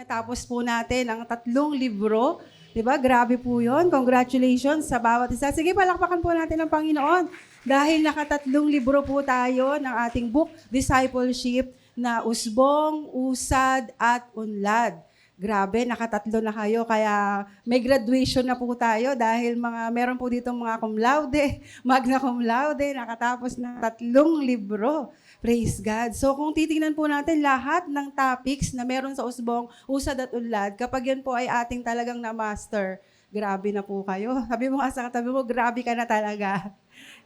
Natapos po natin ang 3 libro. 'Di ba? Grabe po 'yon. Congratulations sa bawat isa. Sige, palakpakan po natin ang Panginoon. Dahil naka 3 libro po tayo ng ating book, Discipleship, na usbong, usad, at unlad. Grabe, naka 3 na kayo. Kaya may graduation na po tayo dahil meron po dito mga cum laude, magna cum laude, nakatapos na 3 libro. Praise God. So kung titingnan po natin lahat ng topics na meron sa usbong, usad at unlad, kapag yan po ay ating talagang na-master, grabe na po kayo. Sabi mo nga sa katabi mo, grabe ka na talaga.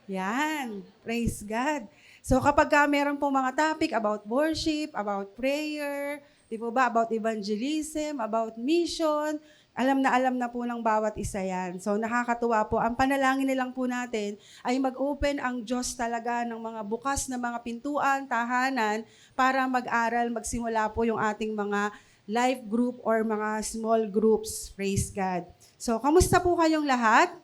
Yan. Praise God. So kapag meron po mga topic about worship, about prayer, di po ba, about evangelism, about mission, alam na po ng bawat isa yan. So nakakatuwa po. Ang panalangin nilang po natin ay mag-open ang Diyos talaga ng mga bukas na mga pintuan, tahanan, para mag-aral, magsimula po yung ating mga life group or mga small groups. Praise God. So kamusta po kayong lahat?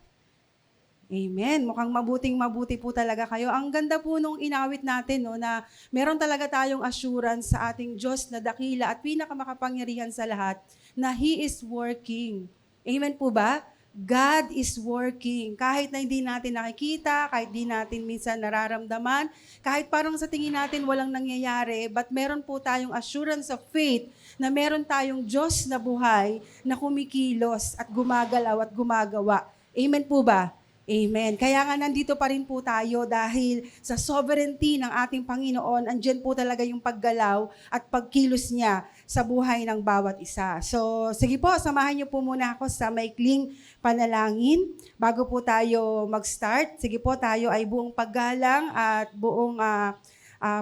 Amen. Mukhang mabuting-mabuti po talaga kayo. Ang ganda po nung inawit natin, no, na meron talaga tayong assurance sa ating Diyos na dakila at pinakamakapangyarihan sa lahat, na He is working. Amen po ba? God is working. Kahit na hindi natin nakikita, kahit hindi natin minsan nararamdaman, kahit parang sa tingin natin walang nangyayari, but meron po tayong assurance of faith na meron tayong Diyos na buhay na kumikilos at gumagalaw at gumagawa. Amen po ba? Amen. Kaya nga nandito pa rin po tayo dahil sa sovereignty ng ating Panginoon, andyan po talaga yung paggalaw at pagkilos niya sa buhay ng bawat isa. So, sige po, samahan niyo po muna ako sa maikling panalangin. Bago po tayo mag-start, sige po, tayo ay buong paggalang at buong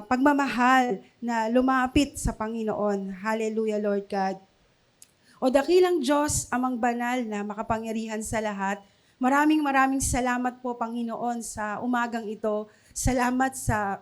pagmamahal na lumapit sa Panginoon. Hallelujah, Lord God. O dakilang Diyos, amang banal na makapangyarihan sa lahat, maraming salamat po, Panginoon, sa umagang ito. Salamat sa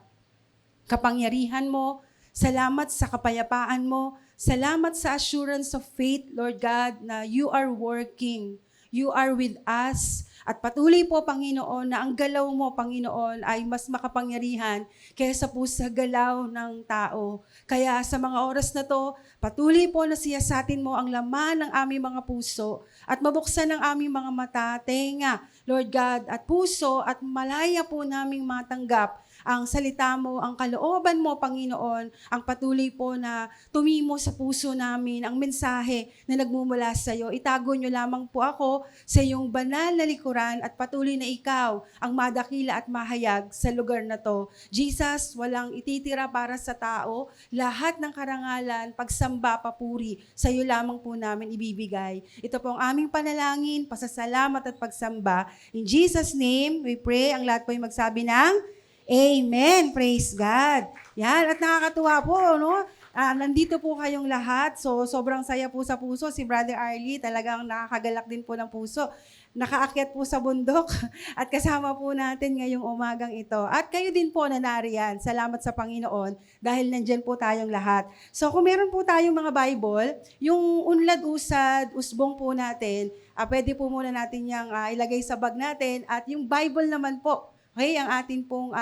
kapangyarihan mo. Salamat sa kapayapaan mo. Salamat sa assurance of faith, Lord God, na you are working. You are with us. At patuloy po, Panginoon, na ang galaw mo, Panginoon, ay mas makapangyarihan kaysa po sa galaw ng tao. Kaya sa mga oras na to, patuloy po na siyasatin mo ang laman ng aming mga puso at mabuksan ang aming mga mata, tenga, Lord God, at puso, at malaya po naming matanggap ang salita mo, ang kalooban mo, Panginoon, ang patuloy po na tumimo sa puso namin, ang mensahe na nagmumula sa iyo. Itago niyo lamang po ako sa iyong banal na likuran at patuloy na ikaw ang madakila at mahayag sa lugar na to. Jesus, walang ititira para sa tao, lahat ng karangalan, pagsamba, papuri, sa iyo lamang po namin ibibigay. Ito po ang aming panalangin, pasasalamat at pagsamba. In Jesus' name, we pray. Ang lahat po ay magsabi ng Amen. Praise God. Yan. At nakakatuwa po, no? Nandito po kayong lahat. So, sobrang saya po sa puso. Si Brother Arlie, talagang nakakagalak din po ng puso. Nakaakyat po sa bundok. At kasama po natin ngayong umagang ito. At kayo din po na nariyan. Salamat sa Panginoon dahil nandyan po tayong lahat. So, kung meron po tayong mga Bible, yung unlad, usad, usbong po natin, pwede po muna natin yung ilagay sa bag natin. At yung Bible naman po, okay, ang atin pong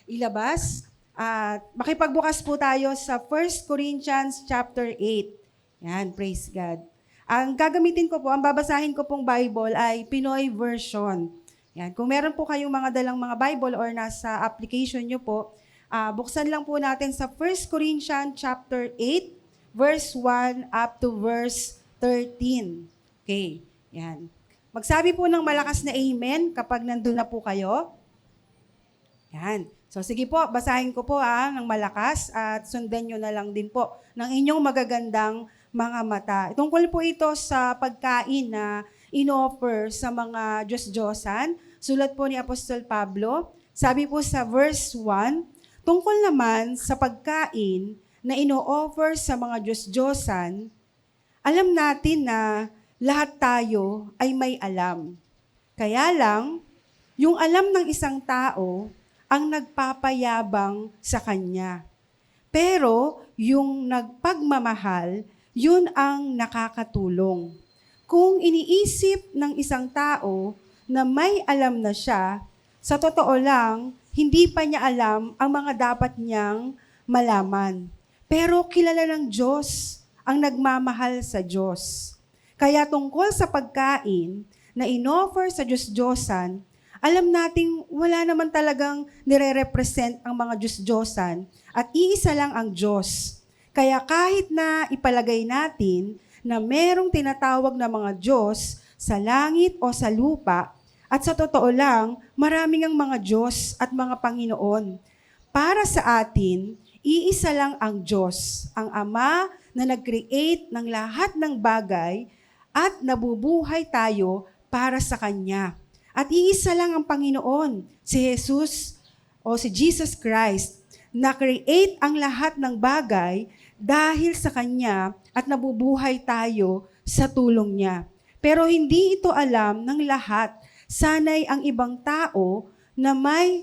ilabas. Makipagbukas po tayo sa 1 Corinthians chapter 8. Yan, praise God. Ang gagamitin ko po, ang babasahin ko pong Bible ay Pinoy version. Yan, kung meron po kayong mga dalang mga Bible or nasa application nyo po, buksan lang po natin sa 1 Corinthians chapter 8, verse 1 up to verse 13. Okay, yan. Magsabi po ng malakas na amen kapag nandun na po kayo. Yan. So sige po, basahin ko po ng malakas at sundan nyo na lang din po ng inyong magagandang mga mata. Tungkol po ito sa pagkain na in-offer sa mga Diyos-Diyosan. Sulat po ni Apostol Pablo. Sabi po sa verse 1, tungkol naman sa pagkain na ino-offer sa mga Diyos-Diyosan, alam natin na lahat tayo ay may alam. Kaya lang, yung alam ng isang tao ang nagpapayabang sa kanya. Pero yung nagpagmamahal, yun ang nakakatulong. Kung iniisip ng isang tao na may alam na siya, sa totoo lang, hindi pa niya alam ang mga dapat niyang malaman. Pero kilala ng Diyos ang nagmamahal sa Diyos. Kaya tungkol sa pagkain na inoffer sa Diyos-Diyosan, alam nating wala naman talagang nire-represent ang mga Diyos-Diyosan at iisa lang ang Diyos. Kaya kahit na ipalagay natin na merong tinatawag na mga Diyos sa langit o sa lupa, at sa totoo lang, maraming ang mga Diyos at mga Panginoon. Para sa atin, iisa lang ang Diyos, ang Ama na nag-create ng lahat ng bagay at nabubuhay tayo para sa Kanya. At iisa lang ang Panginoon, si Jesus o si Jesus Christ, na create ang lahat ng bagay dahil sa Kanya at nabubuhay tayo sa tulong Niya. Pero hindi ito alam ng lahat. Sanay ang ibang tao na may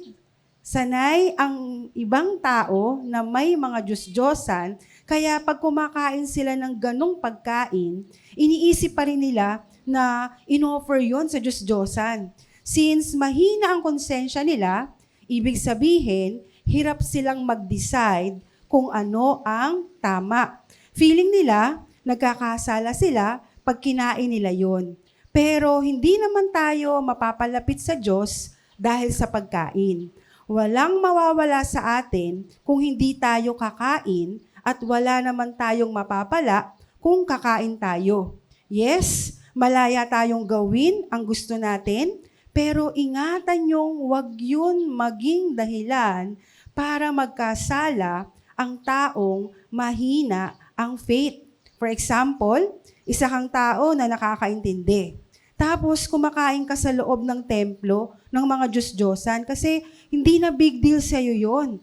mga Diyos-Diyosan, kaya pag kumakain sila ng ganong pagkain, iniisip pa rin nila na inoffer yon sa Diyos-Diyosan. Since mahina ang konsensya nila, ibig sabihin, hirap silang mag-decide kung ano ang tama. Feeling nila, nagkakasala sila pag kinain nila yon. Pero hindi naman tayo mapapalapit sa Diyos dahil sa pagkain. Walang mawawala sa atin kung hindi tayo kakain at wala naman tayong mapapala kung kakain tayo. Yes, malaya tayong gawin ang gusto natin, pero ingatan yung wag yun maging dahilan para magkasala ang taong mahina ang faith. For example, isa kang tao na nakakaintindi. Tapos kumakain ka sa loob ng templo ng mga Diyos-Diyosan kasi hindi na big deal sa'yo yon.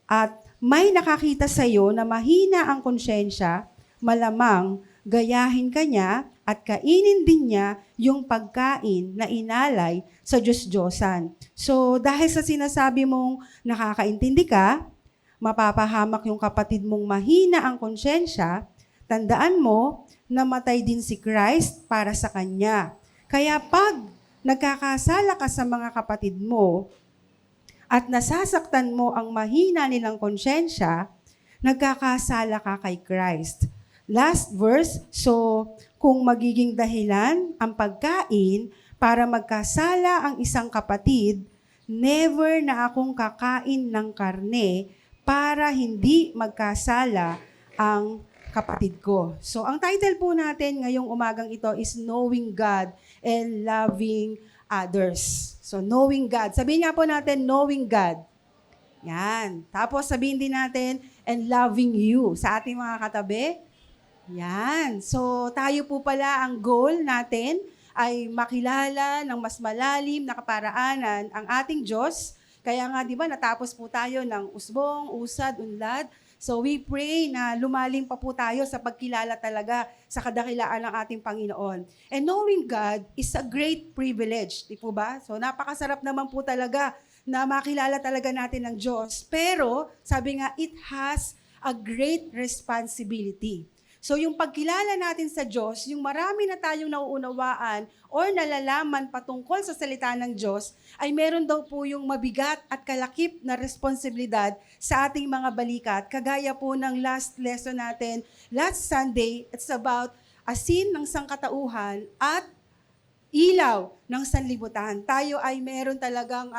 At may nakakita sa'yo na mahina ang konsyensya, malamang gayahin ka niya at kainin din niya yung pagkain na inalay sa Diyos-Diyosan. So dahil sa sinasabi mong nakakaintindi ka, mapapahamak yung kapatid mong mahina ang konsyensya, tandaan mo, namatay din si Christ para sa kanya. Kaya pag nagkakasala ka sa mga kapatid mo at nasasaktan mo ang mahina nilang konsyensya, nagkakasala ka kay Christ. Last verse, so kung magiging dahilan ang pagkain para magkasala ang isang kapatid, never na akong kakain ng karne para hindi magkasala ang kapatid ko. So, ang title po natin ngayong umagang ito is Knowing God and Loving Others. So, knowing God. Sabihin nga po natin, knowing God. Yan. Tapos, sabihin din natin, and loving you. Sa ating mga katabi. Yan. So, tayo po pala, ang goal natin ay makilala ng mas malalim na kaparaanan ang ating Diyos. Kaya nga, di ba, natapos po tayo ng usbong, usad, unlad. So we pray na lumalim pa po tayo sa pagkilala talaga sa kadakilaan ng ating Panginoon. And knowing God is a great privilege, di po ba? So napakasarap naman po talaga na makilala talaga natin ng Diyos. Pero sabi nga, it has a great responsibility. So yung pagkilala natin sa Diyos, yung marami na tayong nauunawaan or nalalaman patungkol sa salita ng Diyos, ay meron daw po yung mabigat at kalakip na responsibilidad sa ating mga balikat. Kagaya po ng last lesson natin, last Sunday, it's about asin ng sangkatauhan at ilaw ng sanlibutan. Tayo ay meron talagang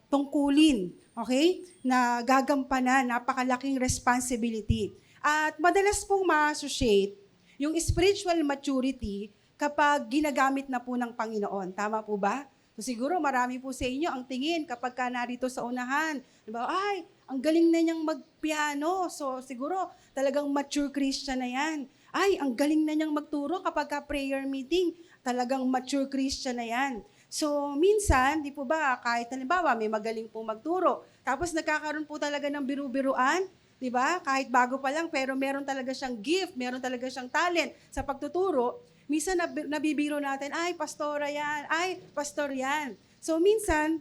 tungkulin, okay, na gagampanan, napakalaking responsibility. At madalas pong ma-associate yung spiritual maturity kapag ginagamit na po ng Panginoon. Tama po ba? So siguro marami po sa inyo ang tingin kapag ka narito sa unahan. Diba? Ay, ang galing na niyang mag-piano. So siguro talagang mature Christian na yan. Ay, ang galing na niyang magturo kapag ka prayer meeting. Talagang mature Christian na yan. So minsan, di po ba, kahit halimbawa may magaling po magturo. Tapos nagkakaroon po talaga ng biru-biruan. Diba? Kahit bago pa lang, pero meron talaga siyang gift, meron talaga siyang talent sa pagtuturo. Minsan nabibiro natin, ay, pastora yan, ay, pastor yan. So minsan,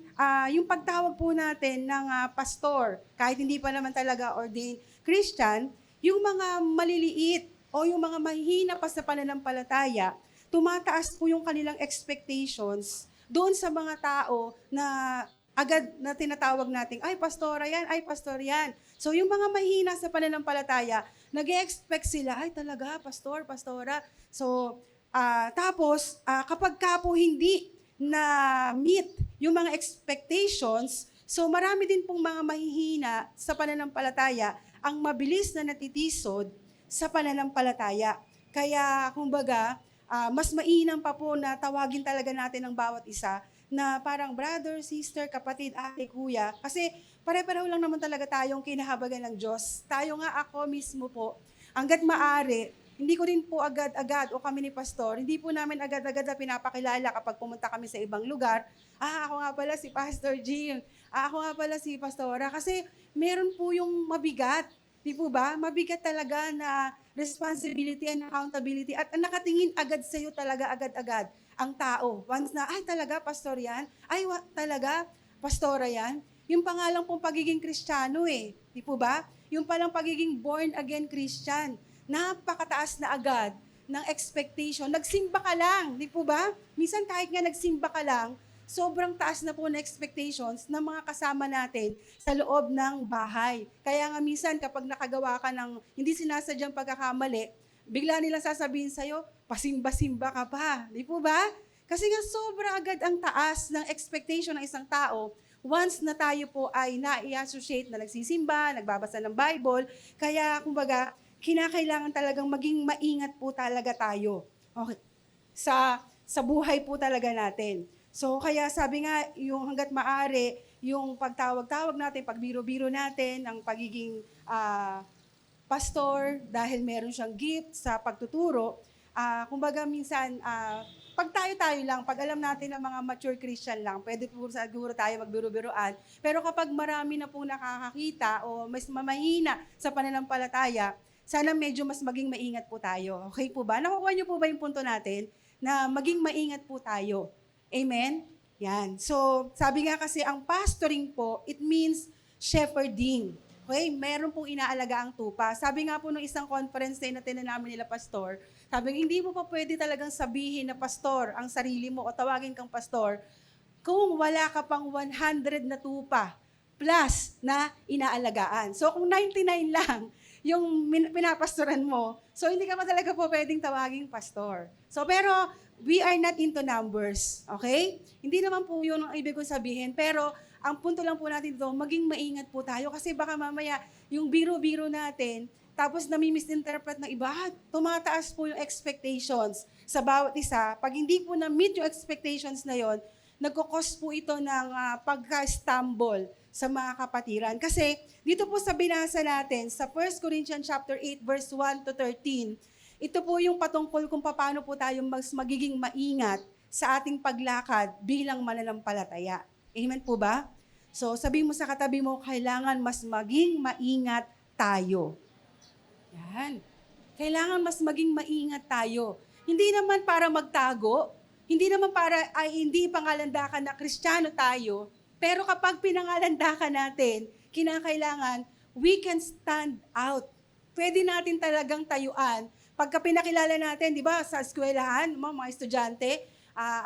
yung pagtawag po natin ng pastor, kahit hindi pa naman talaga ordained Christian, yung mga maliliit o yung mga mahihina pa sa pananampalataya, tumataas po yung kanilang expectations doon sa mga tao na agad na tinatawag natin, ay, pastora yan, ay, pastor yan. So yung mga mahina sa pananampalataya, Nag-expect sila, ay talaga, pastor, pastora. So, tapos, kapag ka po hindi na meet yung mga expectations, so marami din pong mga mahihina sa pananampalataya ang mabilis na natitisod sa pananampalataya. Kaya, kumbaga, mas mainam pa po na tawagin talaga natin ang bawat isa na parang brother, sister, kapatid, ate, kuya. Kasi pare-pareho lang naman talaga tayong kinahabagan ng Diyos. Tayo nga, ako mismo po, hanggat maaari, hindi ko rin po agad-agad o kami ni Pastor, hindi po namin agad-agad na pinapakilala kapag pumunta kami sa ibang lugar. Ako nga pala si Pastor Jim. Ako nga pala si Pastora. Kasi meron po yung mabigat. Di po ba? Mabigat talaga na responsibility and accountability at nakatingin agad sa'yo talaga agad-agad ang tao. Once na, ay talaga, pastor yan? Ay, talaga, pastora yan? Yung pangalang pong pagiging Kristiyano eh. Di po ba? Yung palang pagiging born again Christian. Napakataas na agad ng expectation. Nagsimba ka lang, di po ba? Minsan kahit nga nagsimba ka lang, sobrang taas na po na expectations ng mga kasama natin sa loob ng bahay. Kaya nga minsan kapag nakagawa ka ng hindi sinasadyang pagkakamali, bigla nilang sasabihin sa'yo, pasimba-simba ka pa. Di po ba? Kasi nga sobra agad ang taas ng expectation ng isang tao once na tayo po ay na-associate na nagsisimba, nagbabasa ng Bible. Kaya kumbaga, kinakailangan talagang maging maingat po talaga tayo. Okay. Sa buhay po talaga natin. So, kaya sabi nga, yung hanggat maaari, yung pagtawag-tawag natin, pagbiro-biro natin, ang pagiging pastor, dahil meron siyang gift sa pagtuturo, kumbaga minsan, pag tayo-tayo lang, pag alam natin na mga mature Christian lang, pwede po siguro tayo magbiro-biroan. Pero kapag marami na pong nakakakita o mas mamahina sa pananampalataya, sana medyo mas maging maingat po tayo. Okay po ba? Nakukuha niyo po ba yung punto natin na maging maingat po tayo? Amen? Yan. So, sabi nga kasi, ang pastoring po, it means shepherding. Okay? Meron pong inaalaga ang tupa. Sabi nga po nung isang conference na namin nila pastor, sabi nga, hindi mo pa pwede talagang sabihin na pastor ang sarili mo o tawagin kang pastor kung wala ka pang 100 na tupa plus na inaalagaan. So, kung 99 lang yung pinapastoran mo, so hindi ka pa talaga po pwedeng tawaging pastor. So, pero we are not into numbers, okay? Hindi naman po yun ang ibig kong sabihin, pero ang punto lang po natin dito, maging maingat po tayo kasi baka mamaya yung biro-biro natin, tapos nami-misinterpret ng iba, tumataas po yung expectations sa bawat isa. Pag hindi po na-meet yung expectations na yon, nagkukos po ito ng pagka-stumble sa mga kapatiran. Kasi dito po sa binasa natin, sa 1 Corinthians chapter 8, verse 1 to 13, ito po yung patungkol kung paano po tayo mas magiging maingat sa ating paglakad bilang mananampalataya. Amen po ba? So sabi mo sa katabi mo, kailangan mas maging maingat tayo. Yan. Kailangan mas maging maingat tayo. Hindi naman para magtago, hindi naman para ay hindi pangalandakan na Kristiyano tayo, pero kapag pinangalandakan natin, kinakailangan we can stand out. Pwede natin talagang tayuan. Pagka pinakilala natin, di ba, sa eskwelahan, mga estudyante,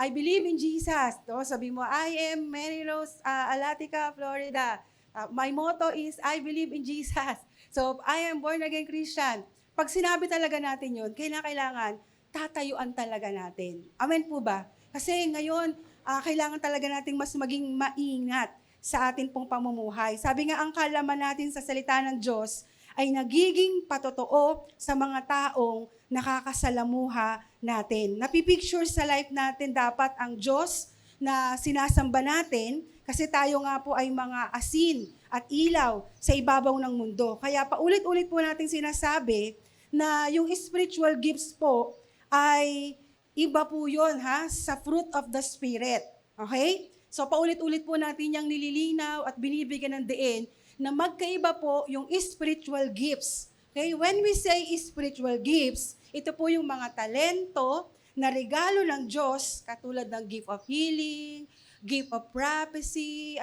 I believe in Jesus. No? Sabi mo, I am Mary Rose Alatica, Florida. My motto is, I believe in Jesus. So, I am born again Christian. Pag sinabi talaga natin yun, kailangan tatayuan talaga natin. Amen po ba? Kasi ngayon, kailangan talaga nating mas maging maingat sa atin pong pamumuhay. Sabi nga, ang kalaman natin sa salita ng Diyos ay nagiging patotoo sa mga taong nakakasalamuha natin. Napipicture sa life natin dapat ang Diyos na sinasamba natin kasi tayo nga po ay mga asin at ilaw sa ibabaw ng mundo. Kaya paulit-ulit po natin sinasabi na yung spiritual gifts po ay iba po yun sa fruit of the Spirit. Okay? So paulit-ulit po natin yung nililinaw at binibigyan ng diin na magkaiba po yung spiritual gifts. Okay? When we say spiritual gifts, ito po yung mga talento na regalo ng Diyos, katulad ng gift of healing, gift of prophecy,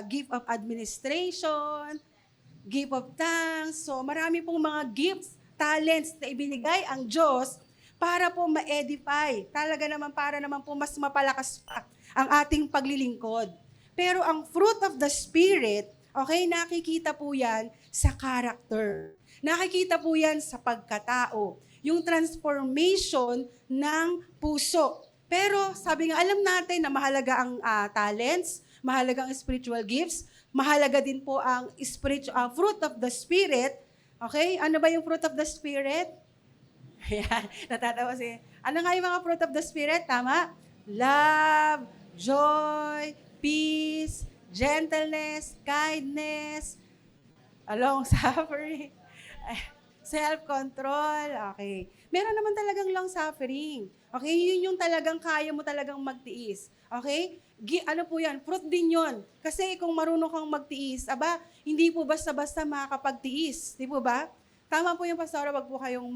gift of administration, gift of tongues. So marami pong mga gifts, talents na ibinigay ang Diyos para po ma-edify. Talaga naman para naman po mas mapalakas pa ang ating paglilingkod. Pero ang fruit of the Spirit, Okay, nakikita po yan sa character. Nakikita po yan sa pagkatao. Yung transformation ng puso. Pero sabi nga, alam natin na mahalaga ang talents, mahalaga ang spiritual gifts, mahalaga din po ang fruit of the Spirit. Okay? Ano ba yung fruit of the Spirit? Ayan, natatawa si. Ano nga yung mga fruit of the Spirit? Tama? Love, joy, peace, gentleness, kindness, long-suffering, self-control. Okay. Meron naman talagang long-suffering. Okay, yun yung talagang kaya mo talagang magtiis. Okay? Ano po yan? Fruit din yun. Kasi kung marunong kang magtiis, hindi po basta-basta makakapagtiis. Di po ba? Tama po yung pastora, wag po kayong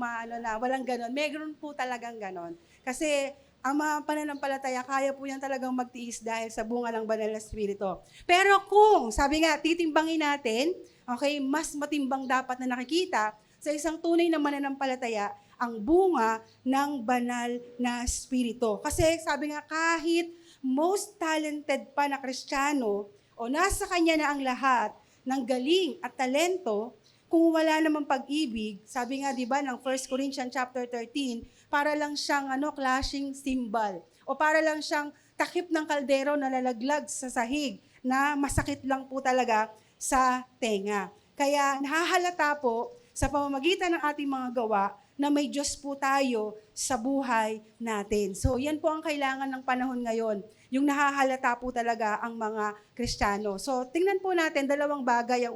walang ganon. Meron po talagang ganon. Kasi ang mga pananampalataya, kaya po yan talagang magtiis dahil sa bunga ng banal na Espiritu. Pero kung, sabi nga, titimbangin natin, okay, mas matimbang dapat na nakikita sa isang tunay na mananampalataya, ang bunga ng banal na Espiritu. Kasi sabi nga, kahit most talented pa na Kristiyano, o nasa kanya na ang lahat ng galing at talento, kung wala namang pag-ibig, sabi nga 'di ba ng 1 Corinthians chapter 13, para lang siyang clashing cymbal o para lang siyang takip ng kaldero na lalaglag sa sahig na masakit lang po talaga sa tenga. Kaya nahahalata po sa pamamagitan ng ating mga gawa na may Diyos po tayo sa buhay natin. So yan po ang kailangan ng panahon ngayon. Yung nahahalata po talaga ang mga Kristiyano. So, tingnan po natin, dalawang bagay ang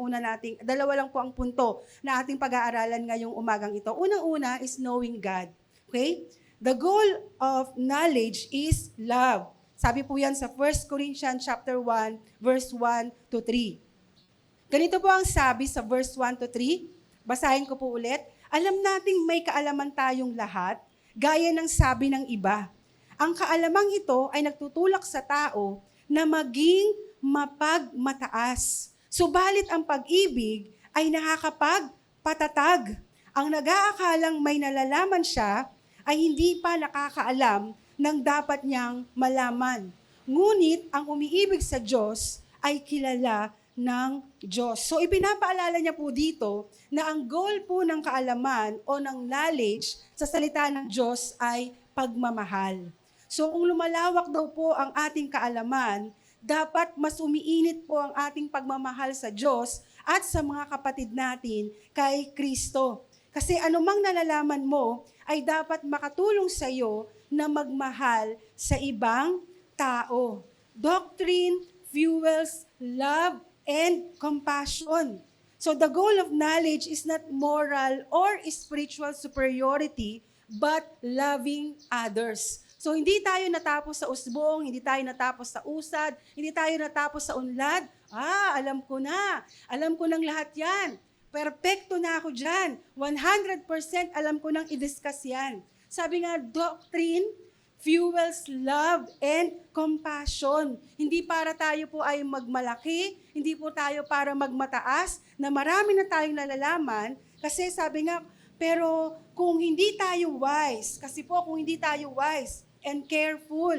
dalawa lang po ang punto na ating pag-aaralan ngayong umagang ito. Unang-una is knowing God. Okay? The goal of knowledge is love. Sabi po yan sa 1 Corinthians chapter 1, verse 1 to 3. Ganito po ang sabi sa verse 1 to 3. Basahin ko po ulit. Alam nating may kaalaman tayong lahat, gaya ng sabi ng iba. Ang kaalamang ito ay nagtutulak sa tao na maging mapagmataas. Subalit ang pag-ibig ay nakakapagpatatag. Ang nag-aakalang may nalalaman siya ay hindi pa nakakaalam ng dapat niyang malaman. Ngunit ang umiibig sa Diyos ay kilala ng Diyos. So ipinapaalala niya po dito na ang goal po ng kaalaman o ng knowledge sa salita ng Diyos ay pagmamahal. So kung lumalawak daw po ang ating kaalaman, dapat mas umiinit po ang ating pagmamahal sa Diyos at sa mga kapatid natin kay Kristo. Kasi anumang nalalaman mo ay dapat makatulong sa iyo na magmahal sa ibang tao. Doctrine fuels love and compassion. So the goal of knowledge is not moral or spiritual superiority, but loving others. So hindi tayo natapos sa usbong, hindi tayo natapos sa usad, hindi tayo natapos sa unlad. Alam ko na. Alam ko ng lahat yan. Perpekto na ako dyan. 100% alam ko nang i-discuss yan. Sabi nga, doctrine fuels love and compassion. Hindi para tayo po ay magmalaki, hindi po tayo para magmataas, na marami na tayong nalalaman. Kasi sabi nga, pero kung hindi tayo wise, kasi po kung hindi tayo wise and careful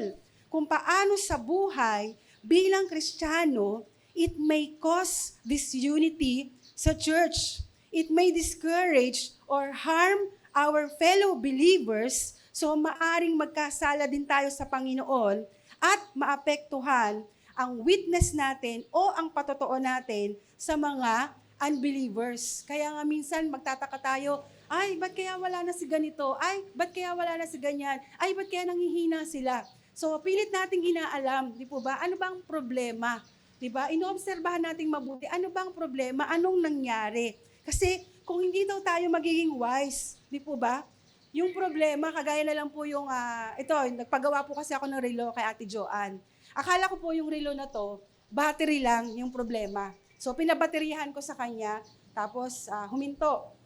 kung paano sa buhay bilang Kristiyano, it may cause disunity sa church. It may discourage or harm our fellow believers. So maaring magkasala din tayo sa Panginoon at maapektuhan ang witness natin o ang patotoo natin sa mga unbelievers. Kaya nga minsan magtataka tayo, ay, ba't kaya wala na si ganito? Ay, ba't kaya wala na si ganyan? Ay, ba't kaya nanghihina sila? So, pilit nating inaalam, di po ba? Ano bang problema? Di ba? Inoobserbahan nating mabuti. Ano bang problema? Anong nangyari? Kasi, kung hindi daw tayo magiging wise, di po ba? Yung problema, kagaya na lang po yung, nagpagawa po kasi ako ng relo kay Ate Joanne. Akala ko po yung relo na to, battery lang yung problema. So, pinabaterihan ko sa kanya, tapos huminto.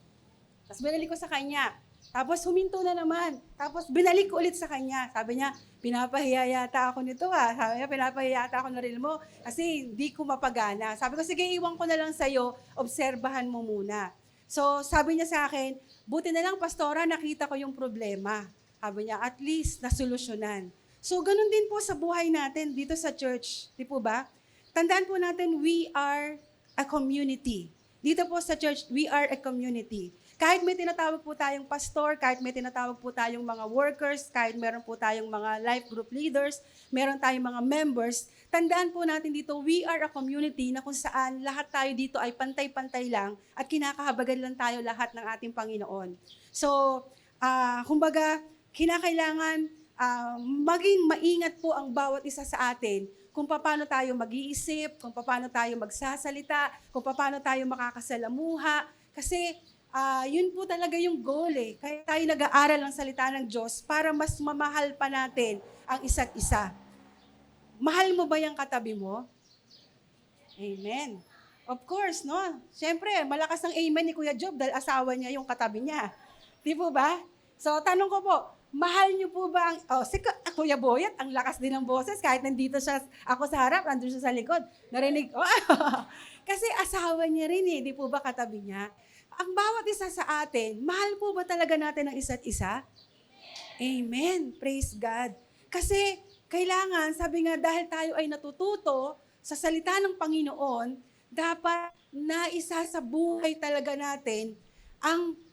Tapos binalik ko sa kanya. Tapos huminto na naman. Tapos binalik ko ulit sa kanya. Sabi niya, pinapahiya yata ako nito Sabi niya, pinapahiya yata ako na reel mo kasi hindi ko mapagana. Sabi ko, sige, iwan ko na lang sa'yo, obserbahan mo muna. So sabi niya sa akin, buti na lang, pastora, nakita ko yung problema. Sabi niya, at least nasolusyonan. So ganun din po sa buhay natin dito sa church. Di po ba? Tandaan po natin, we are a community. Dito po sa church, we are a community. Kahit may tinatawag po tayong pastor, kahit may tinatawag po tayong mga workers, kahit meron po tayong mga life group leaders, meron tayong mga members, tandaan po natin dito, we are a community na kung saan lahat tayo dito ay pantay-pantay lang at kinakahabagan lang tayo lahat ng ating Panginoon. So, kumbaga, kinakailangan maging maingat po ang bawat isa sa atin kung paano tayo mag-iisip, kung paano tayo magsasalita, kung paano tayo makakasalamuha. Kasi yun po talaga yung goal eh. Kaya tayo nag-aaral ng salita ng Diyos para mas mamahal pa natin ang isa't isa. Mahal mo ba yung katabi mo? Amen. Of course, no? Siyempre, malakas ang amen ni Kuya Job dahil asawa niya yung katabi niya. Di po ba? So, tanong ko po, mahal niyo po ba si Kuya Boyet, ang lakas din ng boses, kahit nandito siya, ako sa harap, nandun siya sa likod, narinig, kasi asawa niya rin eh, di po ba katabi niya? Ang bawat isa sa atin, mahal po ba talaga natin ang isa't isa? Amen. Praise God. Kasi, kailangan, sabi nga, dahil tayo ay natututo sa salita ng Panginoon, dapat naisa sa buhay talaga natin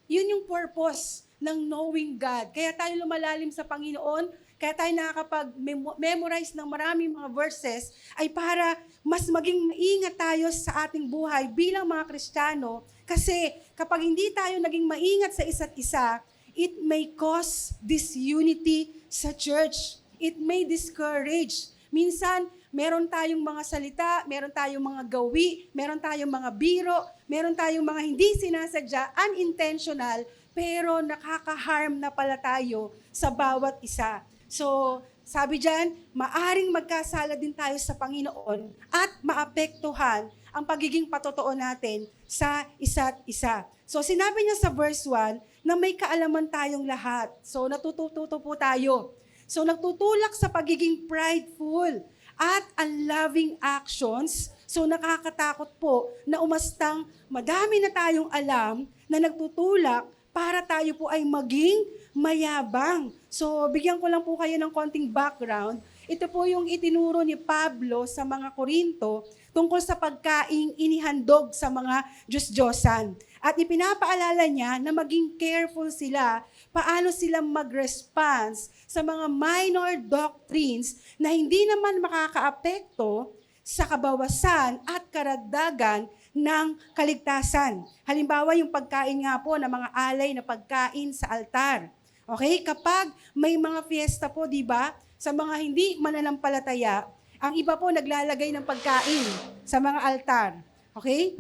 yun yung purpose ng knowing God. Kaya tayo lumalalim sa Panginoon, kaya tayo nakakapag-memorize ng maraming mga verses, ay para mas maging maingat tayo sa ating buhay bilang mga Kristiyano. Kasi kapag hindi tayo naging maingat sa isa't isa, it may cause disunity sa church. It may discourage. Minsan, meron tayong mga salita, meron tayong mga gawi, meron tayong mga biro, meron tayong mga hindi sinasadya, unintentional, pero nakaka-harm na pala tayo sa bawat isa. So, sabi dyan, maaring magkasala din tayo sa Panginoon at maapektuhan ang pagiging patotoo natin sa isa't isa. So, sinabi niya sa verse 1 na may kaalaman tayong lahat. So, natututo po tayo. So, nagtutulak sa pagiging prideful at unloving actions. So, nakakatakot po na umastang madami na tayong alam na nagtutulak para tayo po ay maging mayabang. So, bigyan ko lang po kayo ng konting background. Ito po yung itinuro ni Pablo sa mga Korinto tungkol sa pagkaing inihandog sa mga Diyos-Diyosan. At ipinapaalala niya na maging careful sila paano sila mag-response sa mga minor doctrines na hindi naman makakaapekto sa kabawasan at karagdagan ng kaligtasan. Halimbawa, yung pagkain nga po ng mga alay na pagkain sa altar. Okay? Kapag may mga fiesta po, di ba, sa mga hindi mananampalataya, ang iba po naglalagay ng pagkain sa mga altar. Okay?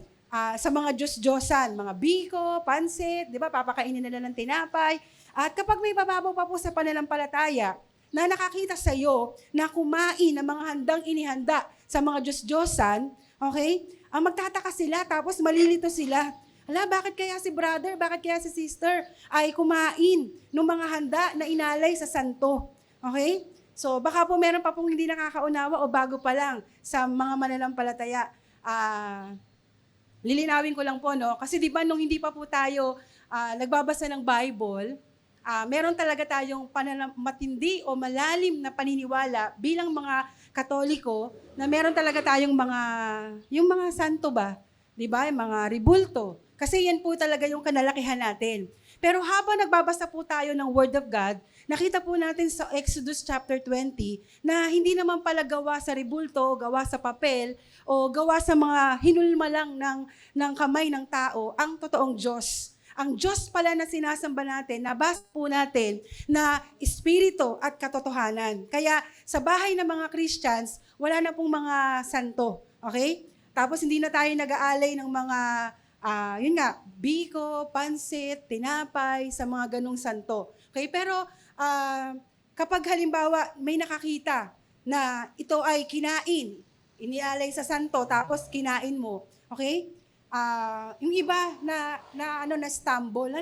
Sa mga Diyos-Diyosan, mga biko, pansit, di ba, papakainin nila ng tinapay. At kapag may bababaw pa po sa pananampalataya, na nakakita sa iyo na kumain ng mga handang inihanda sa mga Diyos-Diyosan, okay? Ang magtataka sila, tapos malilito sila. Hala, bakit kaya si brother, bakit kaya si sister ay kumain ng mga handa na inalay sa santo? Okay? So, baka po meron pa pong hindi nakakaunawa o bago pa lang sa mga mananampalataya. Lilinawin ko lang po, no? Kasi di ba nung hindi pa po tayo nagbabasa ng Bible, meron talaga tayong matindi o malalim na paniniwala bilang mga Katoliko na meron talaga tayong yung mga santo ba? Di ba? Yung mga ribulto. Kasi yan po talaga yung kanalakihan natin. Pero habang nagbabasa po tayo ng Word of God, nakita po natin sa Exodus chapter 20 na hindi naman pala gawa sa ribulto, gawa sa papel, o gawa sa mga hinulma lang ng kamay ng tao, ang totoong Diyos. Ang Diyos pala na sinasamba natin, nabasa po natin na espiritu at katotohanan. Kaya sa bahay ng mga Christians, wala na pong mga santo. Okay? Tapos hindi na tayo nag-aalay ng mga, yun nga, biko, pansit, tinapay, sa mga ganong santo. Okay? Pero kapag halimbawa may nakakita na ito ay kinain, inialay sa santo, tapos kinain mo, okay? Yung iba na stumble,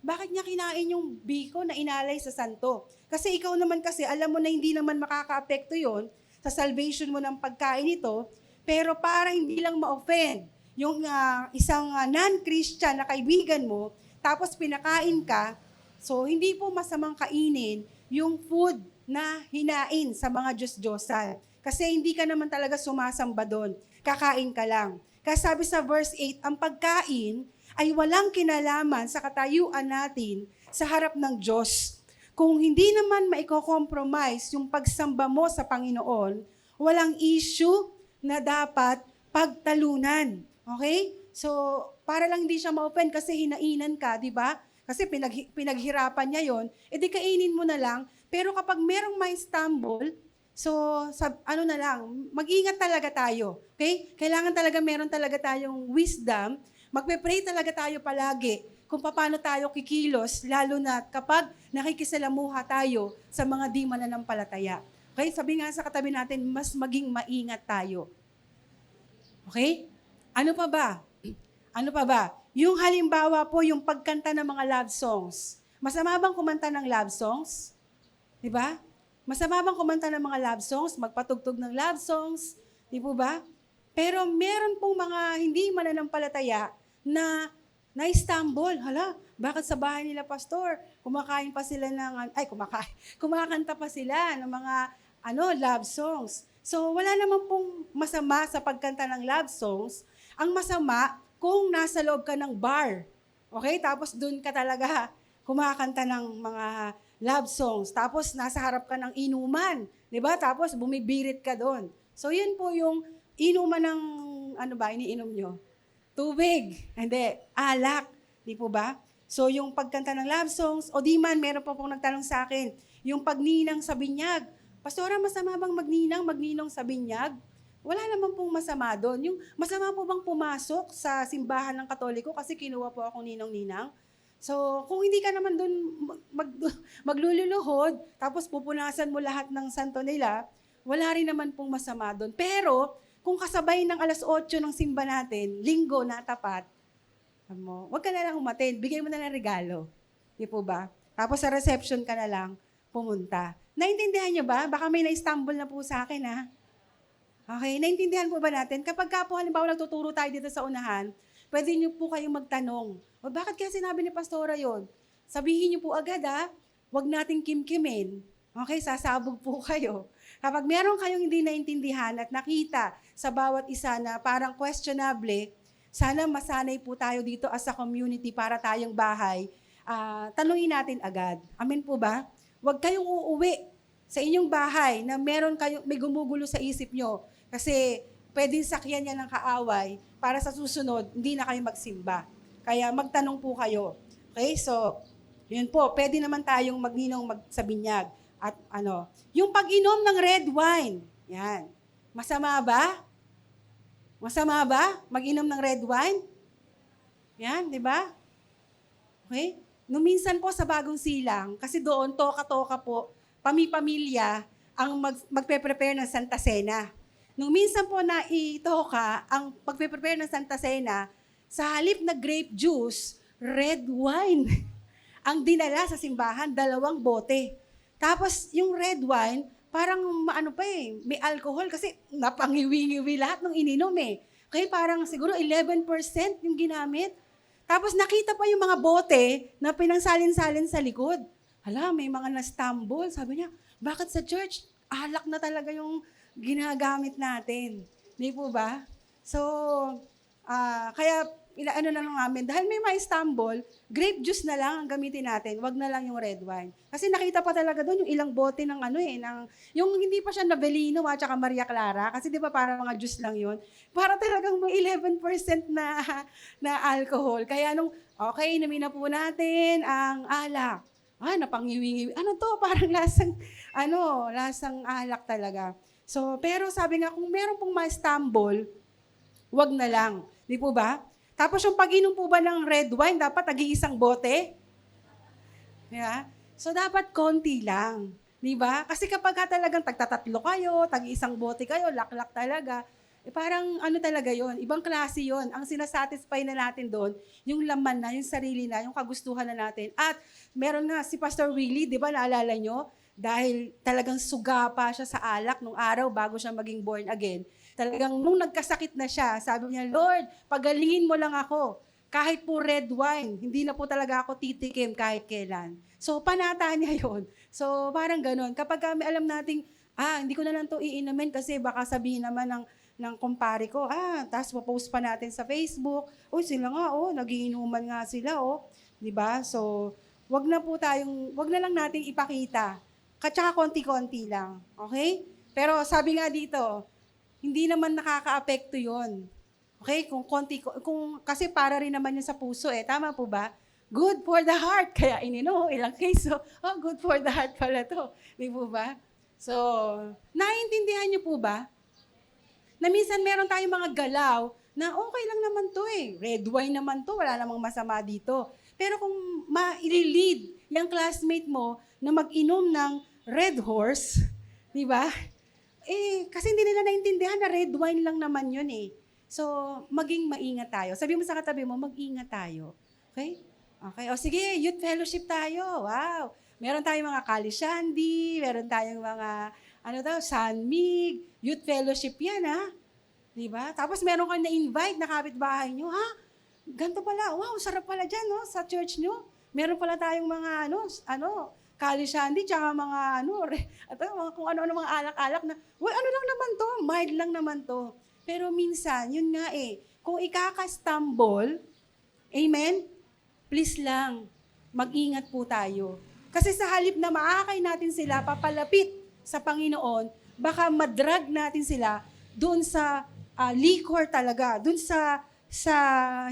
bakit niya kinain yung biko na inalay sa santo? Kasi ikaw naman kasi, alam mo na hindi naman makaka-apekto yon sa salvation mo ng pagkain ito, pero para hindi lang ma-offend yung isang non-Christian na kaibigan mo, tapos pinakain ka, so hindi po masamang kainin yung food na hinain sa mga Diyos-Diyosan. Kasi hindi ka naman talaga sumasamba doon, kakain ka lang. Kaya sabi sa verse 8, ang pagkain ay walang kinalaman sa katayuan natin sa harap ng Diyos. Kung hindi naman maiko-compromise yung pagsamba mo sa Panginoon, walang issue na dapat pagtalunan. Okay? So, para lang hindi siya ma-offend kasi hinainan ka, di ba? Kasi pinaghirapan niya yon, edi kainin mo na lang. Pero kapag merong may stumble, so, ano na lang, mag-ingat talaga tayo. Okay? Kailangan talaga meron talaga tayong wisdom. Magpe-pray talaga tayo palagi kung paano tayo kikilos, lalo na kapag nakikisalamuha tayo sa mga di mananampalataya. Okay? Sabi nga sa katabi natin, mas maging maingat tayo. Okay? Ano pa ba? Ano pa ba? Yung halimbawa po, yung pagkanta ng mga love songs. Masama bang kumanta ng love songs? Di ba? Masama bang kumanta ng mga love songs? Magpatugtog ng love songs? Di po ba? Pero meron pong mga hindi mananampalataya na na-stumble. Hala, bakit sa bahay nila, pastor? Kumakain pa sila ng, kumakanta pa sila ng mga love songs. So, wala naman pong masama sa pagkanta ng love songs. Ang masama, kung nasa loob ka ng bar, okay? Tapos doon ka talaga kumakanta ng mga love songs. Tapos nasa harap ka ng inuman, di ba? Tapos bumibirit ka doon. So, yun po yung inuman ng, iniinom nyo? Tubig. Hindi, alak. Di po ba? So, yung pagkanta ng love songs, o di man, meron po pong nagtanong sa akin, yung pagninang sa binyag. Pastora, masama bang magninong sa binyag? Wala naman pong masama doon. Yung masama po bang pumasok sa simbahan ng Katoliko kasi kinuha po akong ninong-ninang? So, kung hindi ka naman doon magluluhod, tapos pupunasan mo lahat ng santo nila, wala rin naman pong masama doon. Pero, kung kasabay ng 8:00 ng simba natin, linggo na tapat, wag ka na lang umattend, bigay mo na lang regalo. Di po ba? Tapos sa reception ka na lang pumunta. Naintindihan niyo ba? Baka may na-stumble na po sa akin, ha? Okay, naintindihan po ba natin? Kapag ka po, halimbawa, nagtuturo tayo dito sa unahan, pwede niyo po kayong magtanong, o bakit kaya sinabi ni Pastora yon? Sabihin niyo po agad, huwag nating kimkimin. Okay, sasabog po kayo. Kapag meron kayong hindi naintindihan at nakita sa bawat isa na parang questionable, sana masanay po tayo dito as a community para tayong bahay, tanungin natin agad. Amen po ba? Huwag kayong uuwi sa inyong bahay na may gumugulo sa isip nyo. Kasi pwedeng sakyan niya ng kaaway para sa susunod, hindi na kayo magsimba. Kaya magtanong po kayo. Okay, so, yun po, pwede naman tayong magninong sa binyag. At yung pag-inom ng red wine, yan. Masama ba? Masama ba mag-inom ng red wine? Yan, di ba? Okay? Nung minsan po sa Bagong Silang, kasi doon, toka-toka po, pamilya ang magpe-prepare ng Santa Cena. Nung minsan po na itoka, ang magpe-prepare ng Santa Cena, sa halip na grape juice, red wine. Ang dinala sa simbahan, 2 bote. Tapos yung red wine, parang may alcohol kasi napangiwi-ngiwi lahat ng ininom eh. Kaya parang siguro 11% yung ginamit. Tapos nakita pa yung mga bote na pinangsalin-salin sa likod. Hala, may mga na-stumble. Sabi niya, bakit sa church, alak na talaga yung ginagamit natin? Di po ba? So, kaya na lang namin, dahil may ma-stumble, grape juice na lang ang gamitin natin, wag na lang yung red wine. Kasi nakita pa talaga doon yung ilang bote ng yung hindi pa siya Nabelino at saka Maria Clara, kasi di ba parang mga juice lang yun, para talagang may 11% na alcohol. Kaya okay, inumin na po natin ang alak. Napangiwi-ngiwi. Ano to? Parang lasang alak talaga. So, pero sabi nga, kung meron pong ma-stumble, wag na lang. Di po ba? Tapos yung pag-inom po ba ng red wine, dapat tagi-isang bote? Yeah? So, dapat konti lang. Di ba? Kasi kapag talagang tagtatatlo kayo, tagi-isang bote kayo, laklak talaga, parang talaga yon, ibang klase yon. Ang sinasatisfy na natin doon, yung laman na, yung sarili na, yung kagustuhan na natin. At meron nga si Pastor Willie, di ba, naalala nyo? Dahil talagang suga pa siya sa alak nung araw bago siya maging born again. Talagang nung nagkasakit na siya, sabi niya, Lord, pagalingin mo lang ako. Kahit po red wine, hindi na po talaga ako titikim kahit kailan. So, panata niya yon. So, parang ganun. Kapag kami alam nating, hindi ko na lang to iinumin kasi baka sabihin naman ng kumpare ko. Tapos post pa natin sa Facebook. Uy, sila nga, nagiinuman nga sila, 'Di ba? So, wag na lang nating ipakita. Tsaka konti-konti lang. Okay? Pero sabi nga dito, hindi naman nakakaapekto 'yon. Okay? Kasi para rin naman 'yun sa puso tama po ba? Good for the heart. Kaya ilang case, good for the heart pala to. Di po ba? So, naiintindihan niyo po ba? Na minsan meron tayong mga galaw na okay lang naman to Red wine naman to, wala namang masama dito. Pero kung ma-lead yung classmate mo na mag-inom ng Red Horse, di ba? Kasi hindi nila naintindihan na red wine lang naman yun So, maging maingat tayo. Sabi mo sa katabi mo, mag-ingat tayo. Okay? Okay. O sige, youth fellowship tayo. Wow. Meron tayong mga Kalishandy, meron tayong mga, Sanmig, youth fellowship yan, Di ba? Tapos meron kang na-invite na kapitbahay nyo, ganito pala, wow, sarap pala dyan, sa church nyo. Meron pala tayong mga, Kalishandy, tsaka mga, mga kung ano-ano mga alak-alak na, ano lang naman to, mild lang naman to. Pero minsan, yun nga kung ikaka-stumble, amen, please lang, mag-ingat po tayo. Kasi sa halip na maakay natin sila, papalapit sa Panginoon, baka madrag natin sila doon sa liquor talaga, doon sa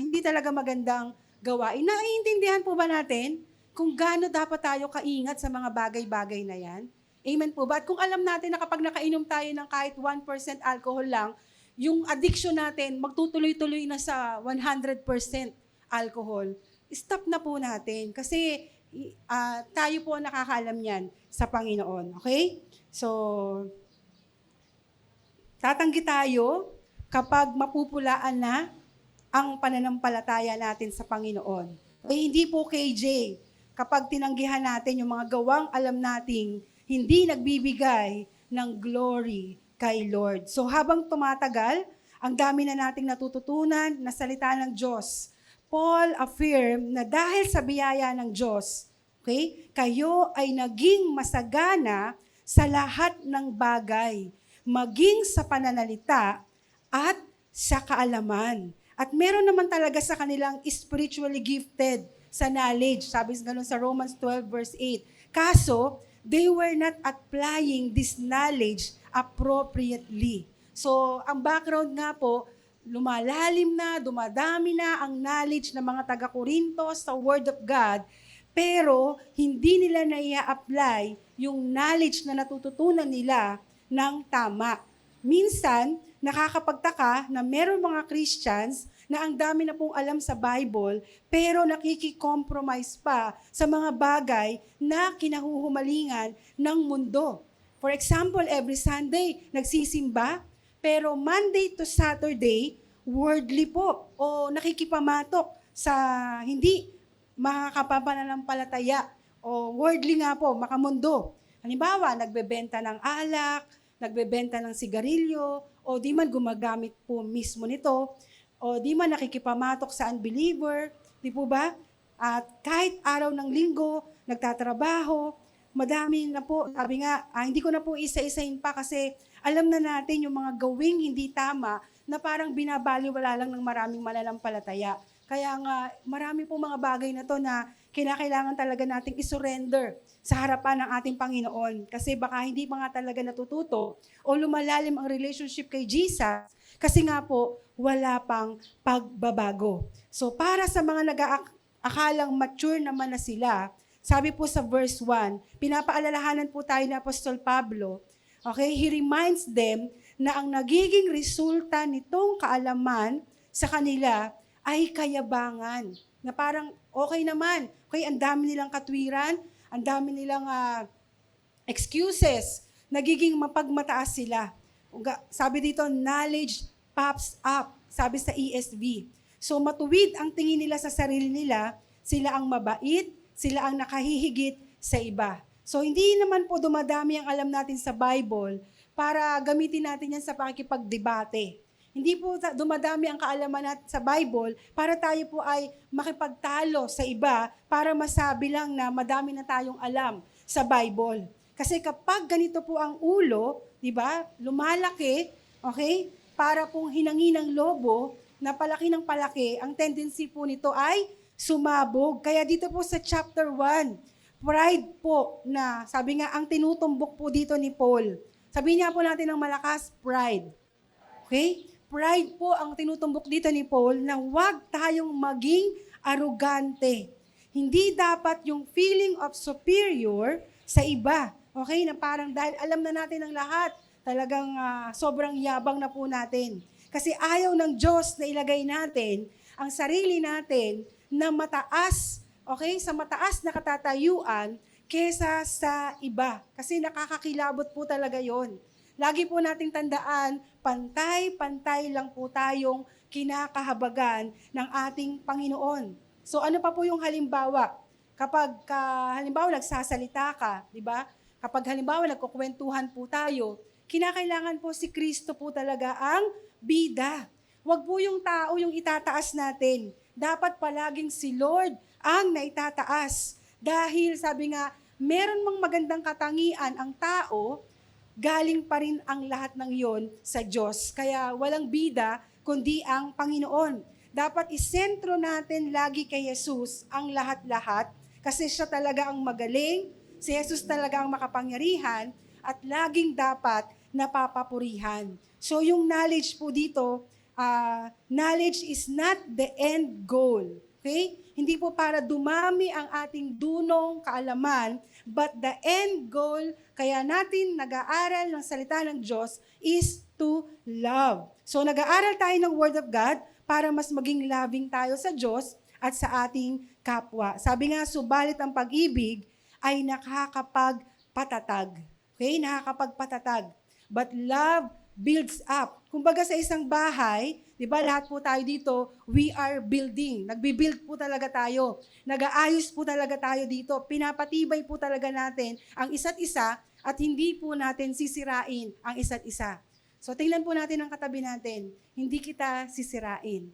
hindi talaga magandang gawain. Naiintindihan po ba natin kung gaano dapat tayo kaingat sa mga bagay-bagay na yan? Amen po ba? At kung alam natin na kapag nakainom tayo ng kahit 1% alcohol lang, yung addiction natin magtutuloy-tuloy na sa 100% alcohol, stop na po natin. Kasi tayo po ang nakakaalam yan sa Panginoon. Okay? So, tatanggi tayo kapag mapupulaan na ang pananampalataya natin sa Panginoon. Hindi po KJ, kapag tinanggihan natin yung mga gawang alam nating hindi nagbibigay ng glory kay Lord. So habang tumatagal, ang dami na nating natututunan na salita ng Diyos. Paul affirm na dahil sa biyaya ng Diyos, kayo ay naging masagana sa lahat ng bagay, maging sa pananalita at sa kaalaman. At meron naman talaga sa kanilang spiritually gifted sa knowledge. Sabi ganun sa Romans 12 verse 8. Kaso, they were not applying this knowledge appropriately. So, ang background nga po, lumalalim na, dumadami na ang knowledge ng mga taga-Korinto sa Word of God, pero hindi nila na-apply yung knowledge na natututunan nila ng tama. Minsan, nakakapagtaka na meron mga Christians na ang dami na pong alam sa Bible, pero nakiki-compromise pa sa mga bagay na kinahuhumalingan ng mundo. For example, every Sunday, nagsisimba, pero Monday to Saturday, worldly po, o nakikipamatok sa hindi makakapananampalataya, o worldly nga po, makamundo. Halimbawa, nagbebenta ng alak, nagbebenta ng sigarilyo, o di man gumagamit po mismo nito, o di man nakikipamatok sa unbeliever, di po ba? At kahit araw ng linggo, nagtatrabaho, madami na po, sabi nga, hindi ko na po isa-isahin pa kasi alam na natin yung mga gawing hindi tama na parang binabaliwala lang ng maraming mananampalataya. Kaya nga, marami po mga bagay na to na kinakailangan talaga nating isurrender sa harapan ng ating Panginoon. Kasi baka hindi pa nga talaga natututo o lumalalim ang relationship kay Jesus kasi nga po, wala pang pagbabago. So para sa mga nag-aakalang mature naman na sila, sabi po sa verse 1, pinapaalalahanan po tayo ni Apostol Pablo, he reminds them na ang nagiging resulta nitong kaalaman sa kanila ay kayabangan. Na parang okay naman, ang dami nilang katwiran, ang dami nilang excuses, nagiging mapagmataas sila. Sabi dito, knowledge pops up, sabi sa ESV. So matuwid ang tingin nila sa sarili nila, sila ang mabait, sila ang nakahihigit sa iba. So hindi naman po dumadami ang alam natin sa Bible para gamitin natin yan sa pakikipagdebate. Hindi po dumadami ang kaalaman natin sa Bible para tayo po ay makipagtalo sa iba para masabi lang na madami na tayong alam sa Bible. Kasi kapag ganito po ang ulo, di ba, lumalaki, para pong hinanginang lobo na palaki ng palaki, ang tendency po nito ay sumabog. Kaya dito po sa chapter 1, pride po na, sabi nga, ang tinutumbok po dito ni Paul. Sabihin niya po natin ng malakas, pride. Okay? Pride po ang tinutumbok dito ni Paul na huwag tayong maging arugante. Hindi dapat yung feeling of superior sa iba. Okay? Na parang dahil alam na natin ang lahat, talagang sobrang yabang na po natin. Kasi ayaw ng Diyos na ilagay natin ang sarili natin na mataas, okay? Sa mataas na katatayuan kesa sa iba. Kasi nakakakilabot po talaga yon. Lagi po nating tandaan, pantay-pantay lang po tayong kinakahabagan ng ating Panginoon. So ano pa po yung halimbawa? Kapag halimbawa nagsasalita ka, di ba? Kapag halimbawa nagkukwentuhan po tayo, kinakailangan po si Kristo po talaga ang bida. Huwag po yung tao yung itataas natin. Dapat palaging si Lord ang naitataas. Dahil sabi nga, meron mang magandang katangian ang tao, galing pa rin ang lahat ng iyon sa Diyos. Kaya walang bida, kundi ang Panginoon. Dapat isentro natin lagi kay Jesus ang lahat-lahat, kasi siya talaga ang magaling, si Jesus talaga ang makapangyarihan, at laging dapat napapapurihan. So yung knowledge po dito, knowledge is not the end goal. Okay? Hindi po para dumami ang ating dunong kaalaman, but the end goal, kaya natin nag-aaral ng salita ng Diyos, is to love. So nag-aaral tayo ng Word of God para mas maging loving tayo sa Diyos at sa ating kapwa. Sabi nga, subalit ang pag-ibig ay nakakapagpatatag. Okay? Nakakapagpatatag. But love builds up. Kumbaga sa isang bahay, di ba, lahat po tayo dito, we are building. Nagbi-build po talaga tayo. Nag-aayos po talaga tayo dito. Pinapatibay po talaga natin ang isa't isa at hindi po natin sisirain ang isa't isa. So, tingnan po natin ang katabi natin. Hindi kita sisirain.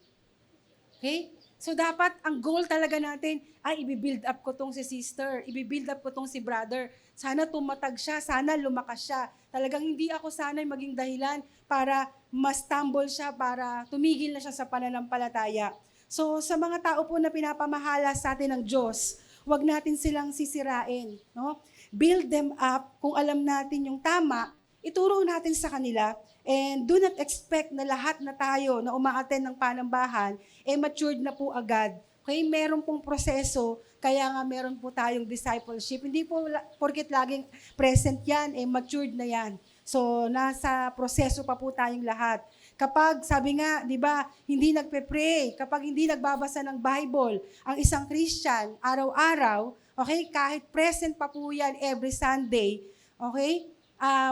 Okay? So, dapat ang goal talaga natin ay i-build up ko tong si sister, i-build up ko tong si brother. Sana tumatag siya, sana lumakas siya. Talagang hindi ako sana'y maging dahilan para ma-stumble siya, para tumigil na siya sa pananampalataya. So, sa mga tao po na pinapamahala sa atin ng Diyos, huwag natin silang sisirain. No? Build them up. Kung alam natin yung tama, ituro natin sa kanila. And do not expect na lahat na tayo na umaattend ng panambahan, matured na po agad. Okay, meron pong proseso, kaya nga meron po tayong discipleship. Hindi po porket laging present yan, matured na yan. So, nasa proseso pa po tayong lahat. Kapag, sabi nga, di ba, hindi nagpe-pray, kapag hindi nagbabasa ng Bible, ang isang Christian, araw-araw, okay, kahit present pa po yan every Sunday, okay,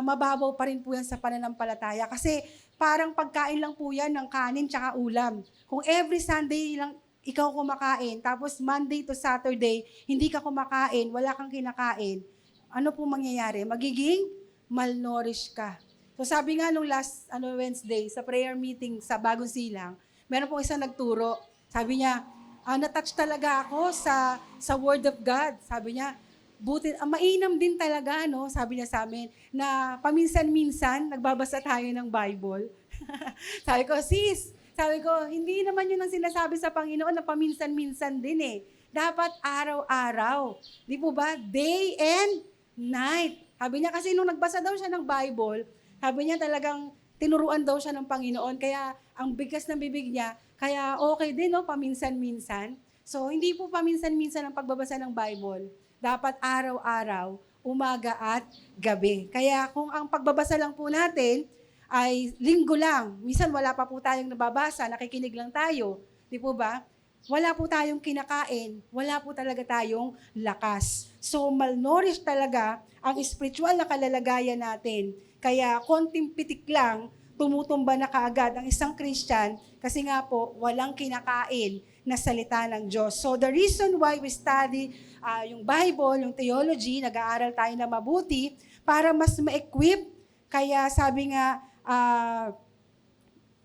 mababaw pa rin po yan sa pananampalataya. Kasi parang pagkain lang po yan ng kanin tsaka ulam. Kung every Sunday lang ikaw kumakain, tapos Monday to Saturday, hindi ka kumakain, wala kang kinakain, ano po mangyayari? Magiging malnourished ka. So sabi nga nung last Wednesday, sa prayer meeting sa Bagong Silang, meron pong isang nagturo. Sabi niya, na-touch talaga ako sa Word of God. Sabi niya, buti, mainam din talaga, no? Sabi niya sa amin, na paminsan-minsan, nagbabasa tayo ng Bible. Sabi ko, sis, hindi naman yun ang sinasabi sa Panginoon na paminsan-minsan din eh. Dapat araw-araw. Di po ba? Day and night. Sabi niya, kasi nung nagbasa daw siya ng Bible, sabi niya talagang tinuruan daw siya ng Panginoon, kaya ang bigas ng bibig niya, kaya okay din, no? Paminsan-minsan. So, hindi po paminsan-minsan ang pagbabasa ng Bible. Dapat araw-araw, umaga at gabi. Kaya kung ang pagbabasa lang po natin ay linggo lang, minsan wala pa po tayong nababasa, nakikinig lang tayo, di po ba? Wala po tayong kinakain, wala po talaga tayong lakas. So malnourished talaga ang spiritual na kalalagayan natin. Kaya konting pitik lang, tumutumba na kaagad ang isang Christian kasi nga po walang kinakain na salita ng Diyos. So the reason why we study yung Bible, yung theology, nag-aaral tayo na mabuti para mas ma-equip. Kaya sabi nga,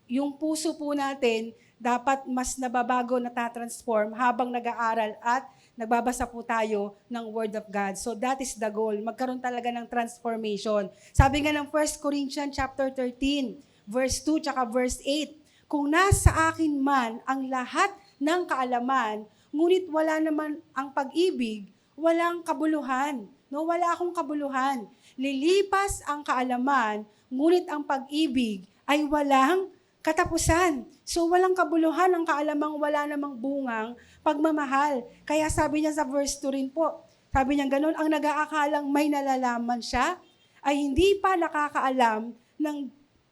yung puso po natin dapat mas nababago, natatransform habang nag-aaral at nagbabasa po tayo ng Word of God. So that is the goal. Magkaroon talaga ng transformation. Sabi nga ng 1 Corinthians chapter 13, verse 2 tsaka verse 8. Kung nasa akin man ang lahat ng kaalaman, ngunit wala naman ang pag-ibig, walang kabuluhan. No, wala akong kabuluhan. Lilipas ang kaalaman, ngunit ang pag-ibig ay walang katapusan. So walang kabuluhan ang kaalamang wala namang bungang pagmamahal. Kaya sabi niya sa verse 2 rin po, sabi niya ganun, ang nag-aakalang may nalalaman siya, ay hindi pa nakakaalam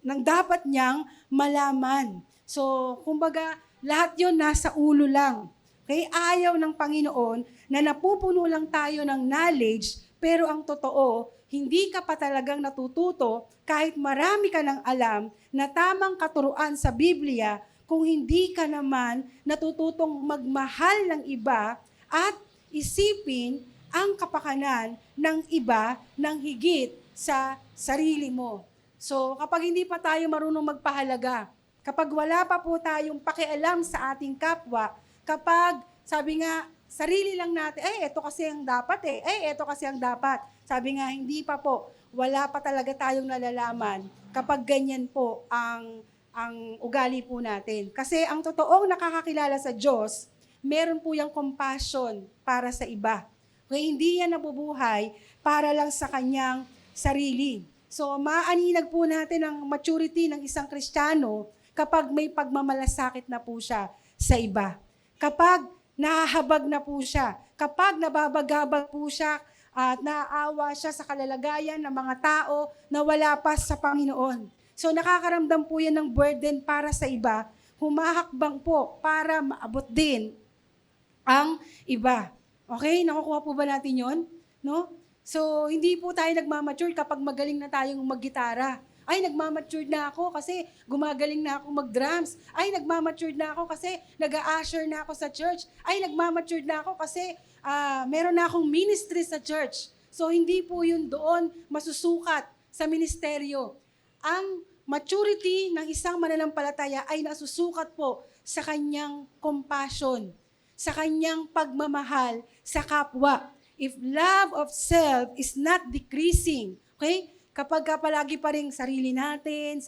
ng dapat niyang malaman. So, kumbaga, lahat yon nasa ulo lang. Okay? Ayaw ng Panginoon na napupuno lang tayo ng knowledge, pero ang totoo, hindi ka pa talagang natututo kahit marami ka ng alam na tamang katuruan sa Biblia kung hindi ka naman natututong magmahal ng iba at isipin ang kapakanan ng iba ng higit sa sarili mo. So, kapag hindi pa tayo marunong magpahalaga, kapag wala pa po tayong pakialam sa ating kapwa, kapag, sabi nga, sarili lang natin, ito kasi ang dapat ito kasi ang dapat. Sabi nga, hindi pa po, wala pa talaga tayong nalalaman kapag ganyan po ang ugali po natin. Kasi ang totoong nakakakilala sa Diyos, meron po yung compassion para sa iba. Kaya hindi yan nabubuhay para lang sa kanyang sarili. So, maaninag po natin ang maturity ng isang Kristiyano kapag may pagmamalasakit na po siya sa iba. Kapag nahahabag na po siya, kapag nababagabag po siya at naaawa siya sa kalalagayan ng mga tao na wala pa sa Panginoon. So, nakakaramdam po yan ng burden para sa iba, humahakbang po para maabot din ang iba. Okay? Nakukuha po ba natin yon? No? So, hindi po tayo nagmamature kapag magaling na tayong maggitara. Ay, nagmamature na ako kasi gumagaling na ako mag-drums. Ay, nagmamature na ako kasi nag-a-usher na ako sa church. Ay, nagmamature na ako kasi meron na akong ministry sa church. So, hindi po yun doon masusukat sa ministeryo. Ang maturity ng isang mananampalataya ay nasusukat po sa kanyang compassion, sa kanyang pagmamahal sa kapwa. If love of self is not decreasing, okay? Kapag palagi pa rin sarili natin,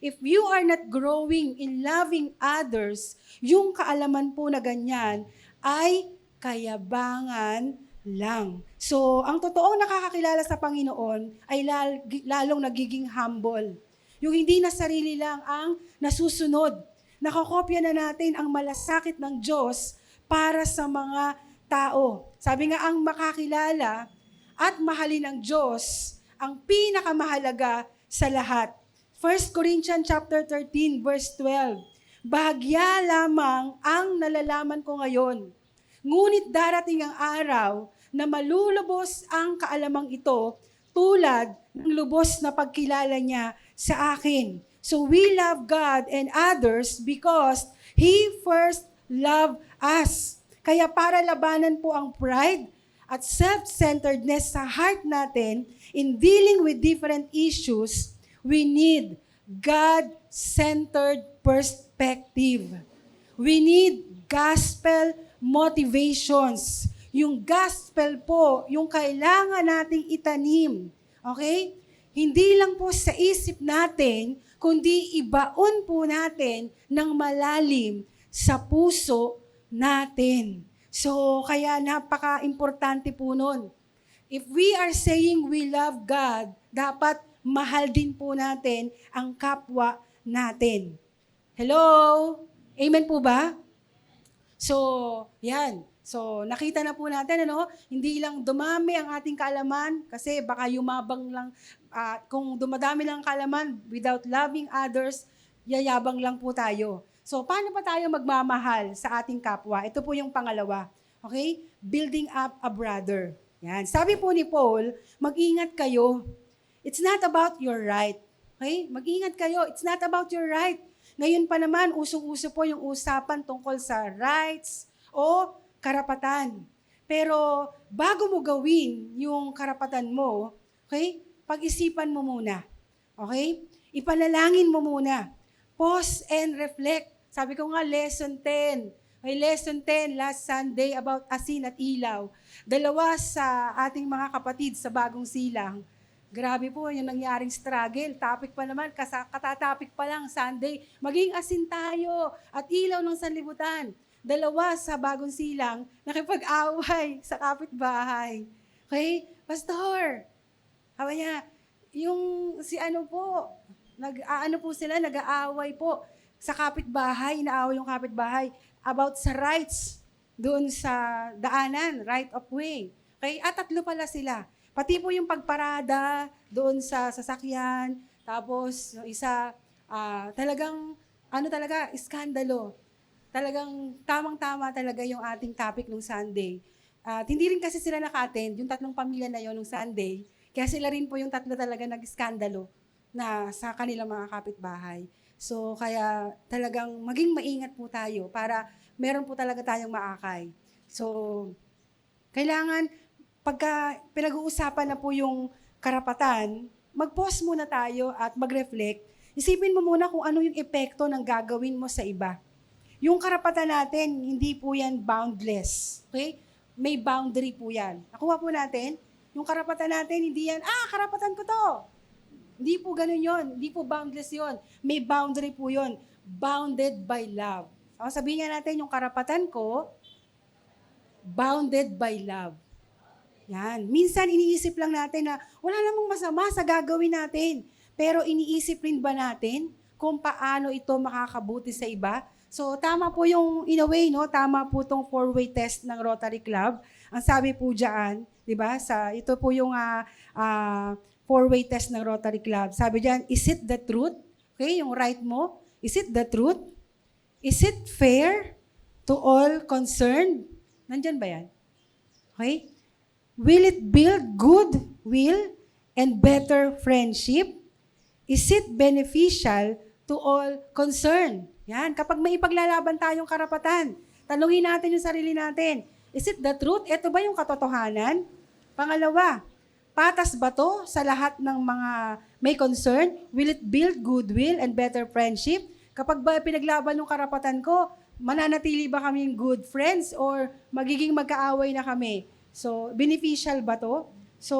if you are not growing in loving others, yung kaalaman po na ganyan ay kayabangan lang. So, ang totoong nakakakilala sa Panginoon ay lalong nagiging humble. Yung hindi na sarili lang ang nasusunod. Nakakopya na natin ang malasakit ng Diyos para sa mga tao. Sabi nga, ang makakilala at mahalin ng Diyos ang pinakamahalaga sa lahat. 1 Corinthians chapter 13 verse 12. Bahagya lamang ang nalalaman ko ngayon. Ngunit darating ang araw na malulubos ang kaalamang ito tulad ng lubos na pagkilala niya sa akin. So we love God and others because He first loved us. Kaya para labanan po ang pride at self-centeredness sa heart natin in dealing with different issues, we need God-centered perspective. We need gospel motivations. Yung gospel po, yung kailangan nating itanim. Okay? Hindi lang po sa isip natin, kundi ibaon po natin ng malalim sa puso natin. So, kaya napaka-importante po nun. If we are saying we love God, dapat mahal din po natin ang kapwa natin. Hello? Amen po ba? So, yan. So, nakita na po natin, hindi lang dumami ang ating kaalaman, kasi baka yumabang lang, kung dumadami lang ang kaalaman without loving others, yayabang lang po tayo. So, paano pa tayo magmamahal sa ating kapwa? Ito po yung pangalawa. Okay? Building up a brother. Yan. Sabi po ni Paul, mag-ingat kayo. It's not about your right. Okay? Mag-ingat kayo. It's not about your right. Ngayon pa naman, usong-uso po yung usapan tungkol sa rights o karapatan. Pero bago mo gawin yung karapatan mo, okay? Pag-isipan mo muna. Okay? Ipanalangin mo muna. Pause and reflect. Sabi ko nga, lesson 10. May lesson 10 last Sunday about asin at ilaw. Dalawa sa ating mga kapatid sa Bagong Silang. Grabe po yung nangyaring struggle. Topic pa naman, katatapik pa lang, Sunday. Maging asin tayo at ilaw ng sanlibutan. Dalawa sa bagong silang, nakipag-away sa kapitbahay. Okay? Pastor, hawa niya, yung si ano po, nag-aano po sila, nag-aaway po sa kapitbahay, inaaway yung kapitbahay about sa rights doon sa daanan, right of way. Okay? At tatlo pala sila. Pati po yung pagparada doon sa sasakyan, tapos yung isa, talagang, ano talaga, iskandalo. Talagang tamang-tama talaga yung ating topic nung Sunday. At hindi rin kasi sila naka-attend, yung tatlong pamilya na yon nung Sunday, kaya sila rin po yung tatlo talaga nag-iskandalo na sa kanilang mga kapitbahay. So, kaya talagang maging maingat po tayo para meron po talaga tayong maakay. So, kailangan pagka pinag-uusapan na po yung karapatan, mag-pause muna tayo at mag-reflect. Isipin mo muna kung ano yung epekto ng gagawin mo sa iba. Yung karapatan natin, hindi po yan boundless. Okay? May boundary po yan. Nakuha po natin, yung karapatan natin, hindi yan, karapatan ko to. Hindi po ganun yon. Hindi po boundless yon. May boundary po yon. Bounded by love. Sabihin nga natin, yung karapatan ko, bounded by love. Yan. Minsan iniisip lang natin na wala namang masama sa gagawin natin. Pero iniisip rin ba natin kung paano ito makakabuti sa iba? So tama po yung in a way, no? Tama po tong 4-way test ng Rotary Club. Ang sabi po diyan, 'di ba? Ito po yung 4-way test ng Rotary Club. Sabi diyan, is it the truth? Okay, yung right mo. Is it the truth? Is it fair to all concerned? Nandyan ba yan? Okay? Will it build good will and better friendship? Is it beneficial to all concerned? Yan, kapag may ipaglalaban tayong karapatan, tanungin natin yung sarili natin. Is it the truth? Ito ba yung katotohanan? Pangalawa, patas ba to sa lahat ng mga may concern? Will it build goodwill and better friendship? Kapag ba pinaglaban yung karapatan ko, mananatili ba kaming good friends or magiging magkaaway na kami? So, beneficial ba to? So,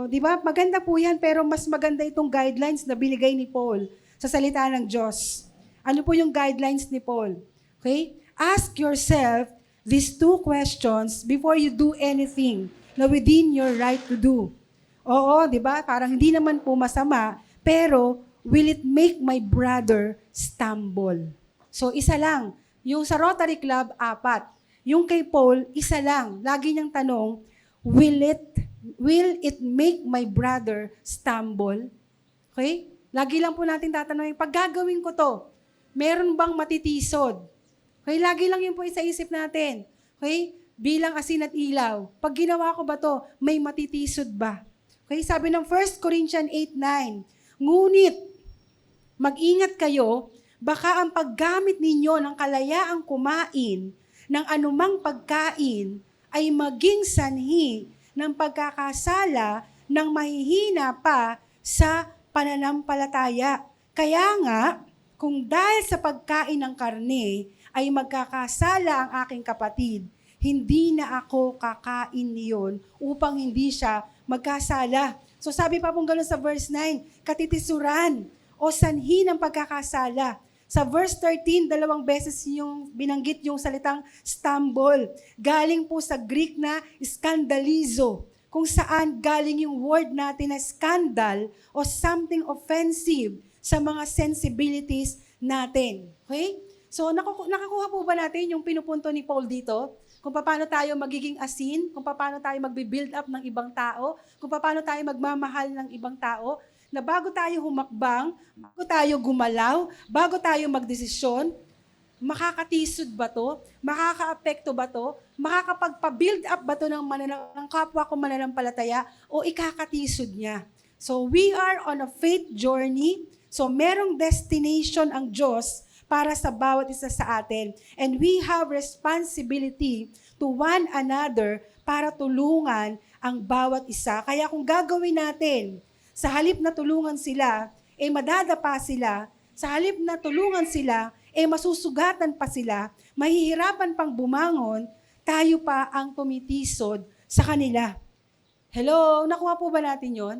di ba, maganda po yan, pero mas maganda itong guidelines na binigay ni Paul sa salita ng Diyos. Ano po yung guidelines ni Paul? Okay? Ask yourself these two questions before you do anything na within your right to do. Oo, di ba? Parang hindi naman po masama, pero will it make my brother stumble? So, isa lang. Yung sa Rotary Club, 4. Yung kay Paul, isa lang. Lagi niyang tanong, will it make my brother stumble? Okay? Lagi lang po natin tatanungin, pag gagawin ko to, meron bang matitisod? Okay? Lagi lang yun po sa isip natin. Okay? Bilang asin at ilaw. Pag ginawa ko ba to, may matitisod ba? Okay? Sabi ng 1 Corinthians 8:9, ngunit, mag-ingat kayo, baka ang paggamit ninyo ng kalayaang kumain ng anumang pagkain ay maging sanhi ng pagkakasala ng mahihina pa sa pananampalataya. Kaya nga, kung dahil sa pagkain ng karne ay magkakasala ang aking kapatid, hindi na ako kakain niyon upang hindi siya magkasala. So sabi pa pong gano'n sa verse 9, katitisuran o sanhi ng pagkakasala. Sa verse 13, 2 beses yung binanggit yung salitang stumble. Galing po sa Greek na skandalizo, kung saan galing yung word natin na scandal o something offensive sa mga sensibilities natin. Okay? So, nakakuha po ba natin yung pinupunto ni Paul dito? Kung paano tayo magiging asin, kung paano tayo magbi-build up ng ibang tao, kung paano tayo magmamahal ng ibang tao, na bago tayo humakbang, bago tayo gumalaw, bago tayo magdesisyon, makakatisod ba to? Makakaapekto ba to? Makakapagpa-build up ba to ng kapwa ko mananampalataya o ikakatisod niya? So we are on a faith journey. So merong destination ang Diyos para sa bawat isa sa atin. And we have responsibility to one another para tulungan ang bawat isa. Kaya kung gagawin natin, sa halip na tulungan sila, madadapa sila. Sa halip na tulungan sila, masusugatan pa sila. Mahihirapan pang bumangon, tayo pa ang tumitisod sa kanila. Hello? Nakuha po ba natin yon?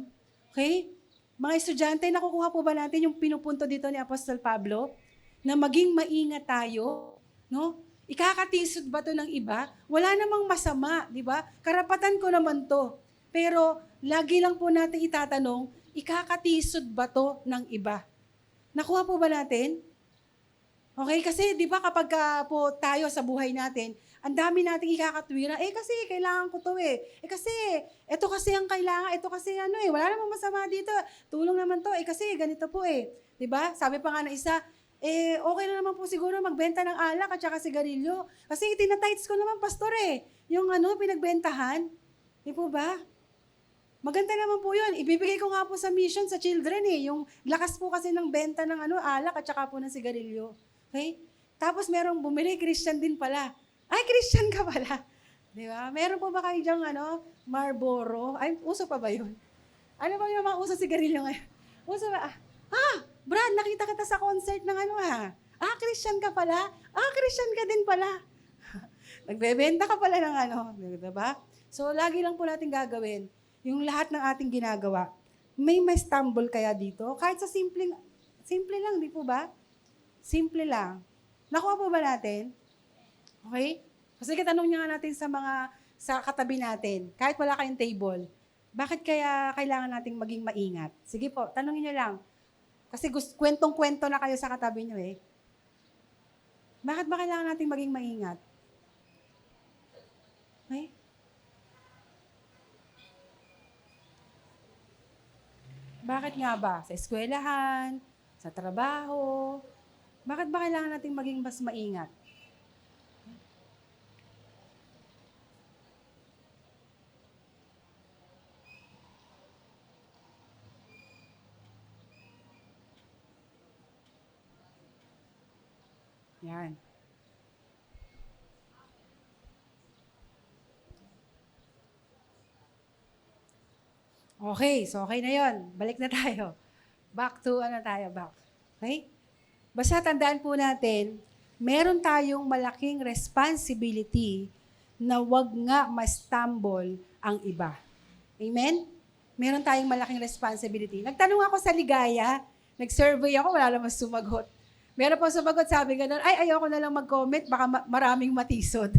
Okay? Mga estudyante, nakukuha po ba natin yung pinupunto dito ni Apostol Pablo? Na maging maingat tayo, no? Ikakatisod ba to ng iba? Wala namang masama, di ba? Karapatan ko naman to. Pero lagi lang po natin itatanong, ikakatisod ba to ng iba? Nakuha po ba natin? Okay, kasi di ba kapag po tayo sa buhay natin, ang dami nating ikakatwira, kasi kailangan ko to kasi, ito kasi ang kailangan, ito kasi wala namang masama dito, tulong naman to, kasi ganito po Di ba? Sabi pa nga ng isa, okay na naman po siguro magbenta ng alak at saka sigarilyo. Kasi itinatights ko naman, pastor yung pinagbentahan. Di po ba? Maganda naman po yun. Ibibigay ko nga po sa mission sa children yung lakas po kasi ng benta ng alak at saka po ng sigarilyo. Okay? Tapos merong bumili, Christian din pala. Ay, Christian ka pala. Di ba? Meron po ba kayo dyang Marlboro? Ay, uso pa ba yun? Ano ba yung mga uso sigarilyo ngayon? Uso ba? Brad, nakita kita sa concert ng Christian ka pala? Christian ka din pala. Nagbebenta ka pala ng diba? So, lagi lang po natin gagawin yung lahat ng ating ginagawa. May stumble kaya dito? Kahit sa simple lang, di po ba? Simple lang. Nakuha po ba natin? Okay? Kasi tanong niya nga natin sa katabi natin, kahit wala kayong table, bakit kaya kailangan nating maging maingat? Sige po, tanongin niyo lang. Kasi kwentong-kwento na kayo sa katabi niyo Bakit ba kailangan nating maging maingat? Okay? Bakit nga ba? Sa eskwelahan, sa trabaho, bakit ba kailangan nating maging mas maingat? Yan. Okay, so okay na yon. Balik na tayo. Back. Okay? Basta tandaan po natin, meron tayong malaking responsibility na wag nga ma-stumble ang iba. Amen? Meron tayong malaking responsibility. Nagtanong ako sa Ligaya, nag-survey ako, wala namang sumagot. Meron po sumagot, sabi gano'n, ayoko na lang mag-comment, baka maraming matisod.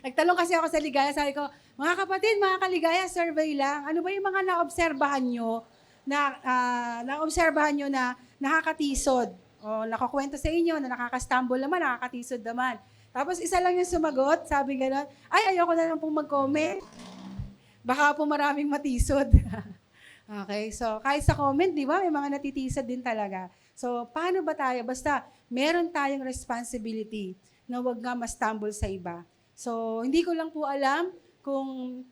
Nagtanong kasi ako sa Ligaya, sabi ko, mga kapatid, mga kaligaya, survey lang. Ano ba yung mga naobserbahan nyo na nakakatisod? O nakakwento sa inyo na nakaka-stumble naman, nakakatisod naman. Tapos isa lang yung sumagot, sabi gano'n, ayoko na lang pong mag-comment. Baka po maraming matisod. Okay, so kahit sa comment, di ba, may mga natitisod din talaga. So, paano ba tayo? Basta, meron tayong responsibility na wag nga ma-stumble sa iba. So, hindi ko lang po alam kung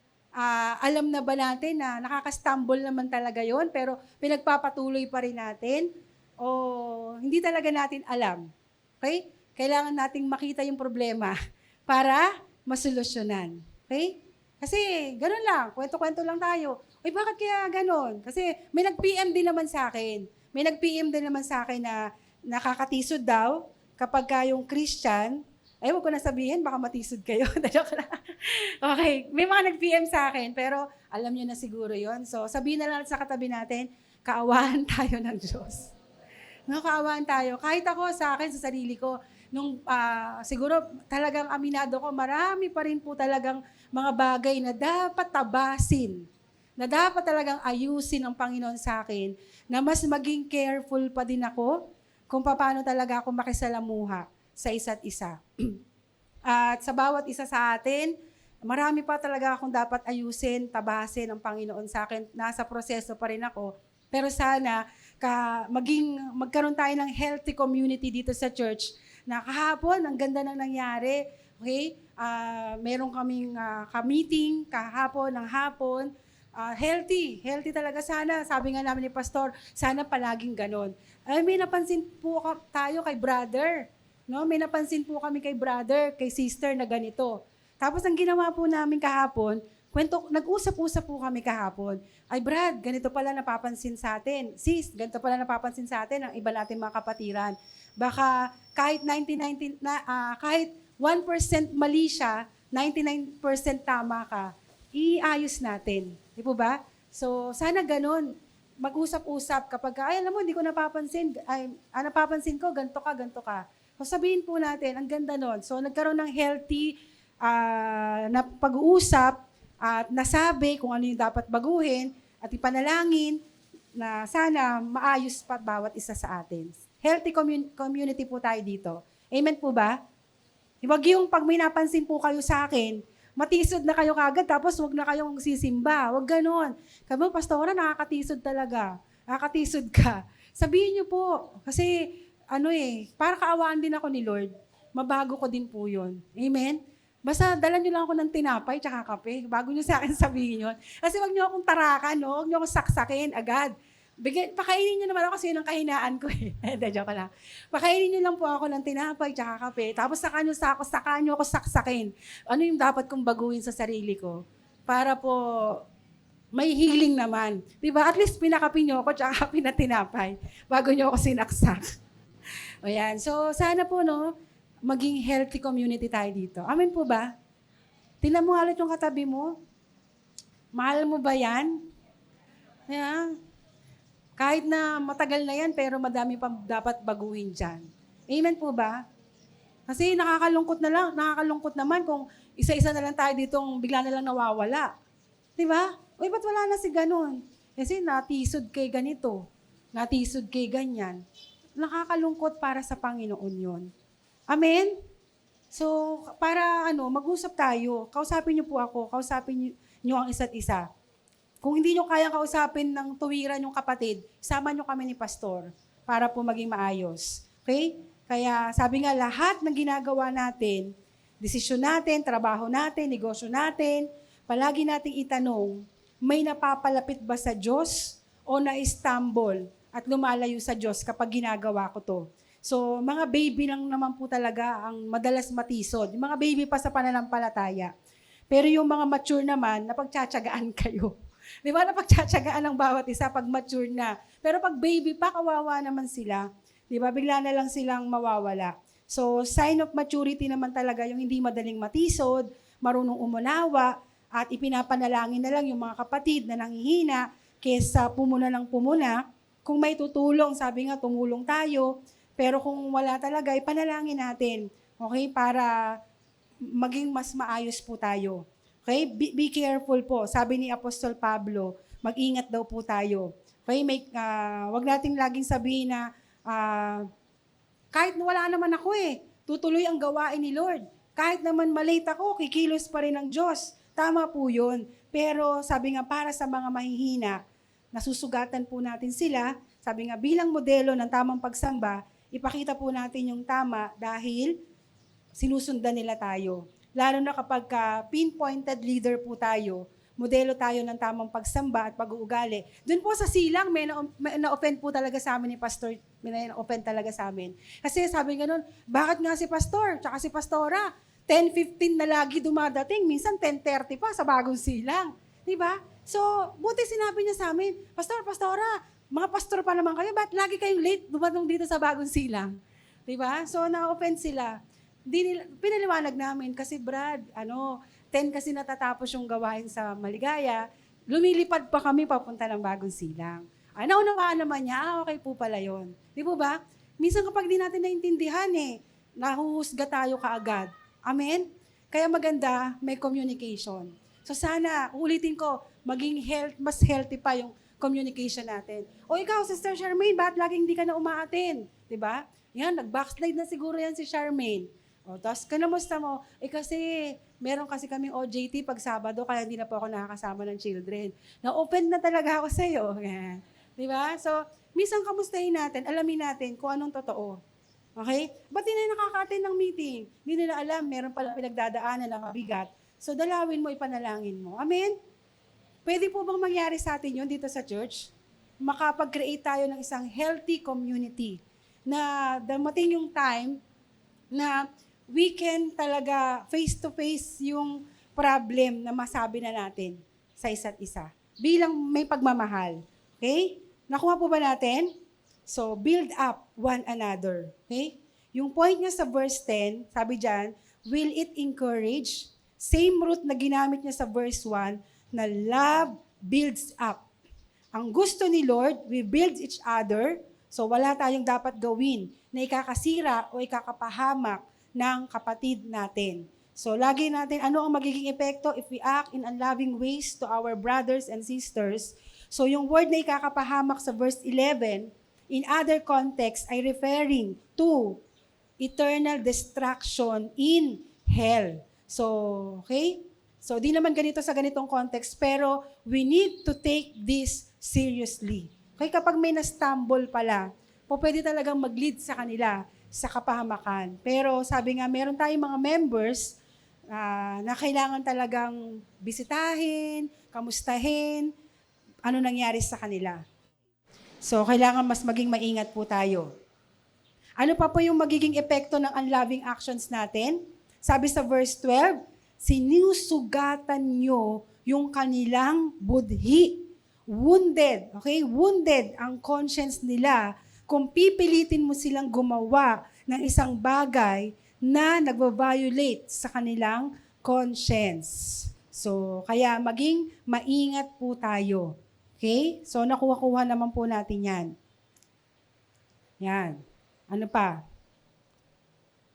alam na ba natin na nakaka-stumble naman talaga yon, pero pinagpapatuloy pa rin natin o hindi talaga natin alam. Okay? Kailangan nating makita yung problema para masolusyonan. Okay? Kasi, ganun lang. Kwento-kwento lang tayo. Bakit kaya ganun? Kasi may nag-PM din naman sa akin. May nag-PM din naman sa akin na nakakatisod daw kapag yung Christian, huwag ko na sabihin, baka matisod kayo. Okay, may mga nag-PM sa akin, pero alam niyo na siguro yon. So, sabihin na lang sa katabi natin, kaawaan tayo ng Diyos. No, kaawaan tayo. Kahit ako sa akin, sa sarili ko, nung siguro talagang aminado ko, marami pa rin po talagang mga bagay na dapat tabasin, na dapat talagang ayusin ng Panginoon sa akin, na mas maging careful pa din ako kung paano talaga ako makisalamuha sa isa't isa. At sa bawat isa sa atin, marami pa talaga akong dapat ayusin, tabasin ng Panginoon sa akin. Nasa proseso pa rin ako. Pero sana, magkaroon tayo ng healthy community dito sa church, na kahapon, ang ganda nang nangyari. Okay? Meron kaming ka-meeting kahapon, ng hapon. Healthy talaga sana. Sabi nga namin ni Pastor, sana palaging ganon. May napansin po tayo kay brother. No? May napansin po kami kay brother, kay sister na ganito. Tapos ang ginawa po namin kahapon, nag-usap-usap po kami kahapon. Ay Brad, ganito pala napapansin sa atin. Sis, ganito pala napapansin sa atin ang iba nating mga kapatiran. Baka kahit 1% mali siya, 99% tama ka, iayos natin. Di po ba? So, sana ganun. Mag-usap-usap kapag, ay, alam mo, hindi ko napapansin. Ay, napapansin ko, ganto ka. So, sabihin po natin, ang ganda nun. So, nagkaroon ng healthy na pag-uusap at nasabi kung ano yung dapat baguhin at ipanalangin na sana maayos pa bawat isa sa atin. Healthy community po tayo dito. Amen po ba? Huwag yung pag may napansin po kayo sa akin, matisod na kayo kagad, tapos huwag na kayong sisimba. Huwag ganon. Kamo, pastora, nakakatisod talaga. Nakakatisod ka. Sabihin niyo po, kasi para kaawaan din ako ni Lord. Mabago ko din po yun. Amen? Basta dala niyo lang ako ng tinapay tsaka kape bago niyo sa akin sabihin yun. Kasi wag niyo akong tarakan, no? Wag niyo akong saksakin agad. Pakainin niyo naman ako kasi yun ang kahinaan ko eh. Joke lang. Pakainin niyo lang po ako ng tinapay tsaka kape. Tapos saka niyo ako saksakin. Ano yung dapat kong baguhin sa sarili ko? Para po may healing naman. Diba? At least pinakapi niyo ako tsaka pinatinapay bago niyo ako sinaksak. O yan. So sana po maging healthy community tayo dito. Amen po ba? Tingnan mo halos yung katabi mo. Mahal mo ba yan? Yeah. Kahit na matagal na yan, pero madami pang dapat baguhin dyan. Amen po ba? Kasi nakakalungkot naman kung isa-isa na lang tayo ditong bigla na lang nawawala. Diba? Uy, ba't wala na si ganun? Kasi natisod kay ganito. Natisod kay ganyan. Nakakalungkot para sa Panginoon yun. Amen? So, para mag-usap tayo. Kausapin niyo po ako. Kausapin niyo ang isa't isa. Kung hindi nyo kayang kausapin ng tuwiran yung kapatid, sama nyo kami ni Pastor para po maging maayos. Okay? Kaya sabi nga, lahat ng ginagawa natin, desisyon natin, trabaho natin, negosyo natin, palagi nating itanong, may napapalapit ba sa Diyos o na-stumble at lumalayo sa Diyos kapag ginagawa ko to? So, mga baby lang naman po talaga ang madalas matisod. Yung mga baby pa sa pananampalataya. Pero yung mga mature naman, napagtsatsagaan kayo. Di ba, napagtsatsagaan ng bawat isa pag mature na. Pero pag baby pa, kawawa naman sila. Di ba, bigla na lang silang mawawala. So, sign of maturity naman talaga yung hindi madaling matisod, marunong umunawa, at ipinapanalangin na lang yung mga kapatid na nanghihina kesa pumuna ng pumuna. Kung may tutulong, sabi nga, tumulong tayo. Pero kung wala talaga, ipanalangin natin. Okay? Para maging mas maayos po tayo. Okay? Be careful po. Sabi ni Apostol Pablo, mag-ingat daw po tayo. Okay? Wag nating laging sabihin na, kahit wala naman ako tutuloy ang gawain ni Lord. Kahit naman malate ako, kikilos pa rin ang Diyos. Tama po yun. Pero sabi nga, para sa mga mahihina, nasusugatan po natin sila. Sabi nga, bilang modelo ng tamang pagsamba, ipakita po natin yung tama dahil sinusundan nila tayo. Lalo na kapag pinpointed leader po tayo, modelo tayo ng tamang pagsamba at pag-uugali. Doon po sa silang, may na-offend po talaga sa amin ni Pastor, may na-offend talaga sa amin. Kasi sabi nga nun, bakit nga si Pastor, tsaka si Pastora, 10:15 na lagi dumadating, minsan 10:30 pa sa bagong silang. Diba? So, buti sinabi niya sa amin, Pastora, mga pastor pa naman kayo, ba't lagi kayong late dumating dito sa bagong silang? Diba? So, na-offend sila. Pinaliwanag namin kasi Brad, 10 kasi natatapos yung gawain sa Maligaya, lumilipad pa kami papunta ng bagong silang. Naunawaan naman niya, okay po pala yun. Di po ba? Minsan kapag di natin naintindihan nahuhusga tayo kaagad. Amen? Kaya maganda, may communication. So sana, ulitin ko, maging mas healthy pa yung communication natin. O ikaw, Sister Charmaine, bakit laging hindi ka na umaatin? Di ba? Yan, nag-backslide na siguro yan si Charmaine. O, tapos, kanamusta mo? Kasi, meron kasi kaming OJT pag Sabado, kaya hindi na po ako nakakasama ng children. Na-open na talaga ako sa'yo. Di ba? So, minsan kamustahin natin, alamin natin kung anong totoo. Okay? Ba't hindi na nakaka-attend ng meeting? Hindi nila alam, meron pala pinagdadaanan na mabigat. So, dalawin mo, ipanalangin mo. Amen? Pwede po bang mangyari sa atin yun dito sa church? Makapag-create tayo ng isang healthy community na damating yung time na we can talaga face-to-face yung problem na masabi na natin sa isa't isa. Bilang may pagmamahal. Okay? Nakuha po ba natin? So, build up one another. Okay? Yung point niya sa verse 10, sabi dyan, will it encourage? Same root na ginamit niya sa verse 1, na love builds up. Ang gusto ni Lord, we build each other. So wala tayong dapat gawin na ikakasira o ikakapahamak ng kapatid natin. So lagi natin, ano ang magiging epekto if we act in unloving ways to our brothers and sisters? So yung word na ikakapahamak sa verse 11, in other context, ay referring to eternal destruction in hell. So, okay? So, di naman ganito sa ganitong context, pero we need to take this seriously. Okay, kapag may na-stumble pala, pwede talagang mag-lead sa kanila sa kapahamakan. Pero sabi nga, meron tayong mga members na kailangan talagang bisitahin, kamustahin, ano nangyari sa kanila. So, kailangan mas maging maingat po tayo. Ano pa po yung magiging epekto ng unloving actions natin? Sabi sa verse 12, sinusugatan nyo yung kanilang budhi. Wounded, okay? Wounded ang conscience nila kung pipilitin mo silang gumawa ng isang bagay na nagva-violate sa kanilang conscience. So, kaya maging maingat po tayo. Okay? So, nakuha-kuha naman po natin yan. Yan. Ano pa?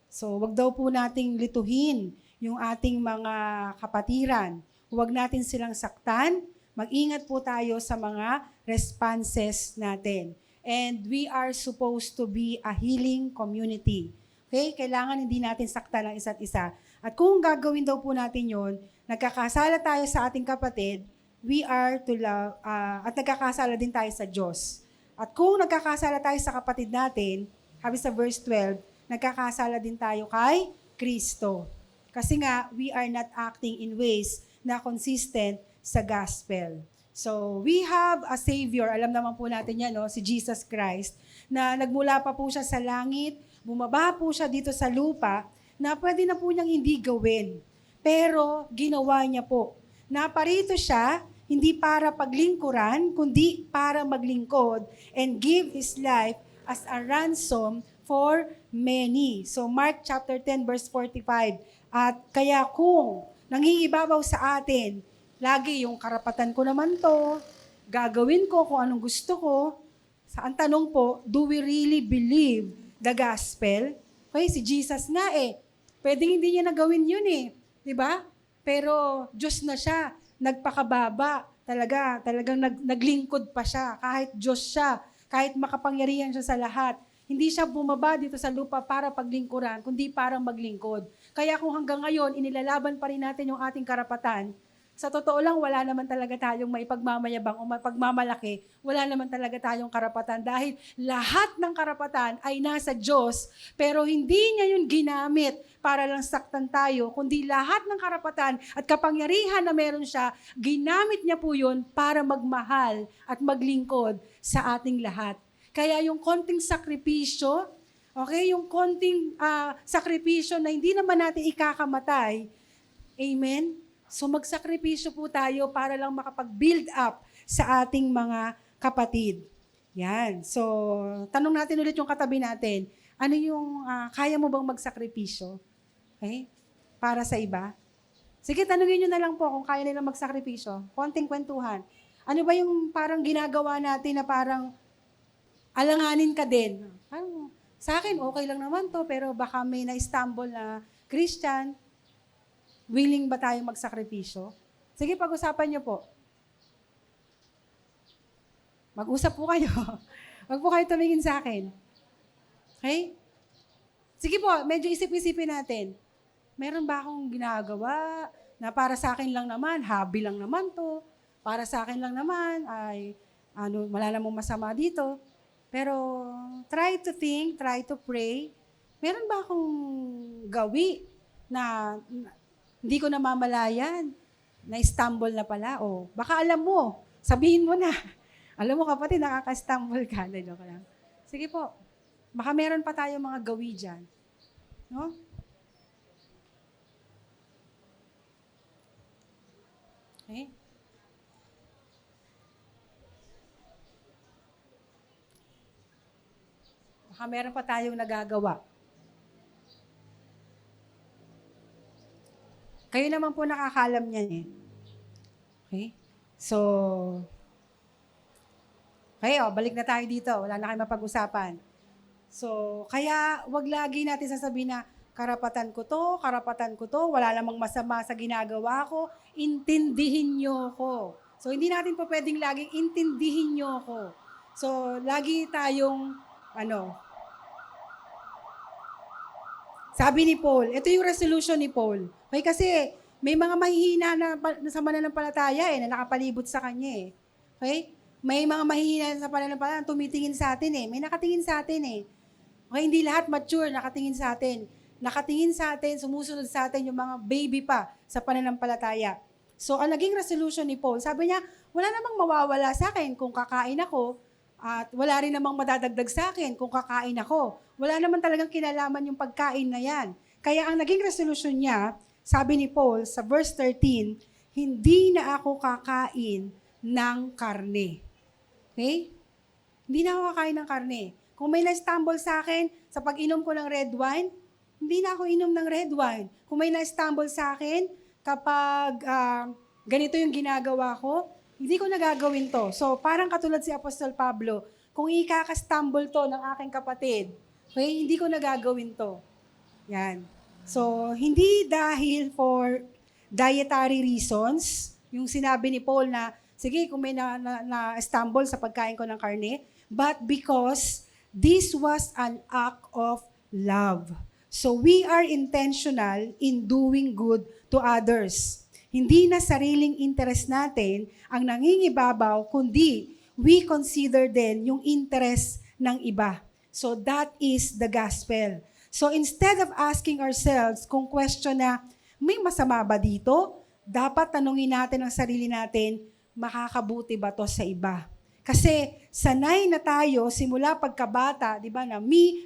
So, wag daw po nating lituhin yung ating mga kapatiran. Huwag natin silang saktan. Mag-ingat po tayo sa mga responses natin. And we are supposed to be a healing community. Okay? Kailangan hindi natin saktan ang isa't isa. At kung gagawin daw po natin yon, nagkakasala tayo sa ating kapatid, we are to love, at nagkakasala din tayo sa Diyos. At kung nagkakasala tayo sa kapatid natin, sabi sa verse 12, nagkakasala din tayo kay Kristo. Kasi nga, we are not acting in ways na consistent sa gospel. So, we have a Savior, alam naman po natin yan, no? Si Jesus Christ, na nagmula pa po siya sa langit, bumaba po siya dito sa lupa, na pwede na po niyang hindi gawin. Pero, ginawa niya po. Naparito siya, hindi para paglingkuran, kundi para maglingkod and give His life as a ransom for many. So, Mark chapter 10, verse 45, at kaya kung nangingibabaw sa atin, lagi yung karapatan ko naman to, gagawin ko kung anong gusto ko. Ang tanong po, do we really believe the gospel? Okay, si Jesus nga pwedeng hindi niya nagawin yun di ba? Pero Diyos na siya, nagpakababa, talagang naglingkod pa siya, kahit Diyos siya, kahit makapangyarihan siya sa lahat. Hindi siya bumaba dito sa lupa para paglingkuran, kundi para maglingkod. Kaya kung hanggang ngayon, inilalaban pa rin natin yung ating karapatan, sa totoo lang, wala naman talaga tayong maipagmamayabang o mapagmamalaki. Wala naman talaga tayong karapatan dahil lahat ng karapatan ay nasa Diyos, pero hindi niya yun ginamit para lang saktan tayo, kundi lahat ng karapatan at kapangyarihan na meron siya, ginamit niya po yun para magmahal at maglingkod sa ating lahat. Kaya yung konting sakripisyo, okay, yung konting sakripisyo na hindi naman natin ikakamatay, amen? So magsakripisyo po tayo para lang makapag-build up sa ating mga kapatid. Yan. So, tanong natin ulit yung katabi natin. Ano yung, kaya mo bang magsakripisyo? Okay? Para sa iba? Sige, tanungin nyo na lang po kung kaya nilang magsakripisyo. Konting kwentuhan. Ano ba yung parang ginagawa natin na parang alanganin ka din? Parang, sa akin, okay lang naman to, pero baka may na-stumble na Christian, willing ba tayong magsakripisyo? Sige, pag-usapan niyo po. Mag-usap po kayo. Wag po kayo tumingin sa akin. Okay? Sige po, medyo isip-isipin natin. Meron ba akong ginagawa na para sa akin lang naman, hobby lang naman to, para sa akin lang naman, ay wala namang masama dito. Pero try to think, try to pray. Meron ba akong gawi na hindi ko namamalayan, na-stumble na pala. O, baka alam mo, sabihin mo na. Alam mo kapatid, nakaka-stumble ka. Joke lang. Sige po, baka meron pa tayo mga gawi dyan. No? Okay? Baka meron pa tayong nagagawa. Kayo naman po nakakalam niyan Okay? So, Okay, balik na tayo dito. Wala na kayong mapag-usapan. So, kaya wag lagi natin sasabihin na karapatan ko to, wala namang masama sa ginagawa ko, intindihin niyo ko. So, hindi natin po pwedeng laging intindihin niyo ko. So, lagi tayong, sabi ni Paul, ito yung resolution ni Paul. Okay, kasi may mga mahihina na sa mananampalataya na nakapalibot sa kanya eh. Okay? May mga mahihina sa pananampalataya tumitingin sa atin eh. May nakatingin sa atin eh. Okay, hindi lahat mature nakatingin sa atin. Nakatingin sa atin, sumusunod sa atin yung mga baby pa sa pananampalataya. So, ang naging resolution ni Paul, sabi niya, wala namang mawawala sa akin kung kakain ako at wala rin namang madadagdag sa akin kung kakain ako. Wala naman talagang kinalaman yung pagkain na yan. Kaya ang naging resolution niya, sabi ni Paul sa verse 13, hindi na ako kakain ng karne. Okay? Hindi na ako kakain ng karne. Kung may na-stumble sa akin sa pag-inom ko ng red wine, hindi na ako inom ng red wine. Kung may na-stumble sa akin kapag ganito yung ginagawa ko, hindi ko nagagawin to. So, parang katulad si Apostol Pablo, kung ikaka-stumble to ng aking kapatid, okay, hindi ko nagagawin to. Yan. So, hindi dahil for dietary reasons, yung sinabi ni Paul na, sige, kung may na-stumble sa pagkain ko ng karne, but because this was an act of love. So, we are intentional in doing good to others. Hindi na sariling interest natin ang nangingibabaw, kundi we consider din yung interest ng iba. So that is the gospel. So instead of asking ourselves kung question na, may masama ba dito? Dapat tanungin natin ang sarili natin, makakabuti ba to sa iba? Kasi sanay na tayo simula pagkabata, di ba, na me,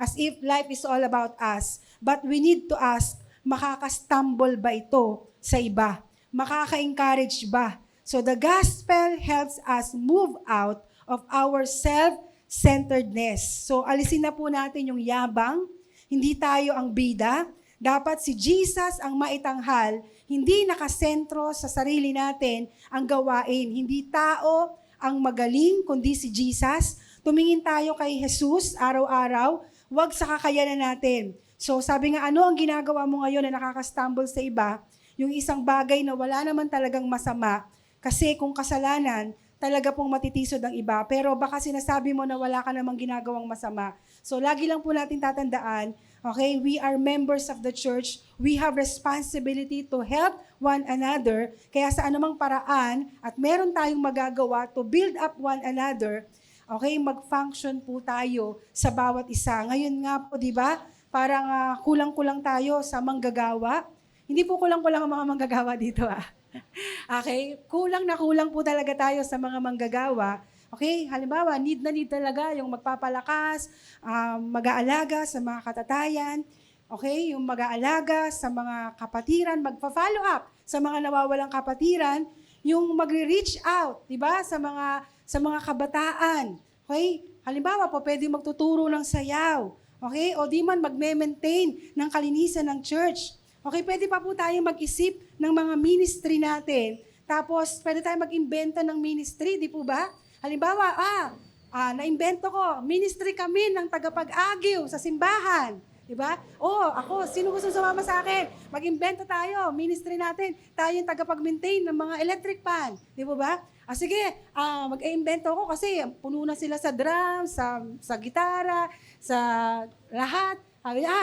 as if life is all about us. But we need to ask, makaka-stumble ba ito sa iba? Makaka-encourage ba? So the gospel helps us move out of our self-centeredness. So alisin na po natin yung yabang, hindi tayo ang bida. Dapat si Jesus ang maitanghal, hindi nakasentro sa sarili natin ang gawain. Hindi tao ang magaling, kundi si Jesus. Tumingin tayo kay Jesus araw-araw, wag sa kakayanan natin. So sabi nga, ano ang ginagawa mo ngayon na nakaka-stumble sa iba? Yung isang bagay na wala naman talagang masama. Kasi kung kasalanan, talaga pong matitisod ang iba. Pero baka sinasabi mo na wala ka namang ginagawang masama. So lagi lang po natin tatandaan, okay, we are members of the church. We have responsibility to help one another. Kaya sa anumang paraan, at meron tayong magagawa to build up one another, okay, mag-function po tayo sa bawat isa. Ngayon nga po, di ba, parang kulang-kulang tayo sa manggagawa. Hindi po kulang-kulang ang mga manggagawa dito Okay? Kulang na kulang po talaga tayo sa mga manggagawa. Okay? Halimbawa, need na need talaga yung magpapalakas, mag-aalaga sa mga katatayan, okay? Yung mag-aalaga sa mga kapatiran, magpa-follow up sa mga nawawalang kapatiran, yung magre-reach out, di ba? Sa mga kabataan. Okay? Halimbawa po, pwede magtuturo ng sayaw. Okay? O di man magme-maintain ng kalinisan ng church. Okay, pwede pa po tayo mag-isip ng mga ministry natin. Tapos, pwede tayo mag-imbento ng ministry, di po ba? Halimbawa, na-imbento ko, ministry kami ng tagapag-agiw sa simbahan. Di ba? Ako, sino gusto sumama sa akin? Mag-imbento tayo, ministry natin. Tayo yung tagapag-maintain ng mga electric pan. Di po ba? Sige, mag-imbento ako kasi puno na sila sa drums, sa gitara, sa lahat.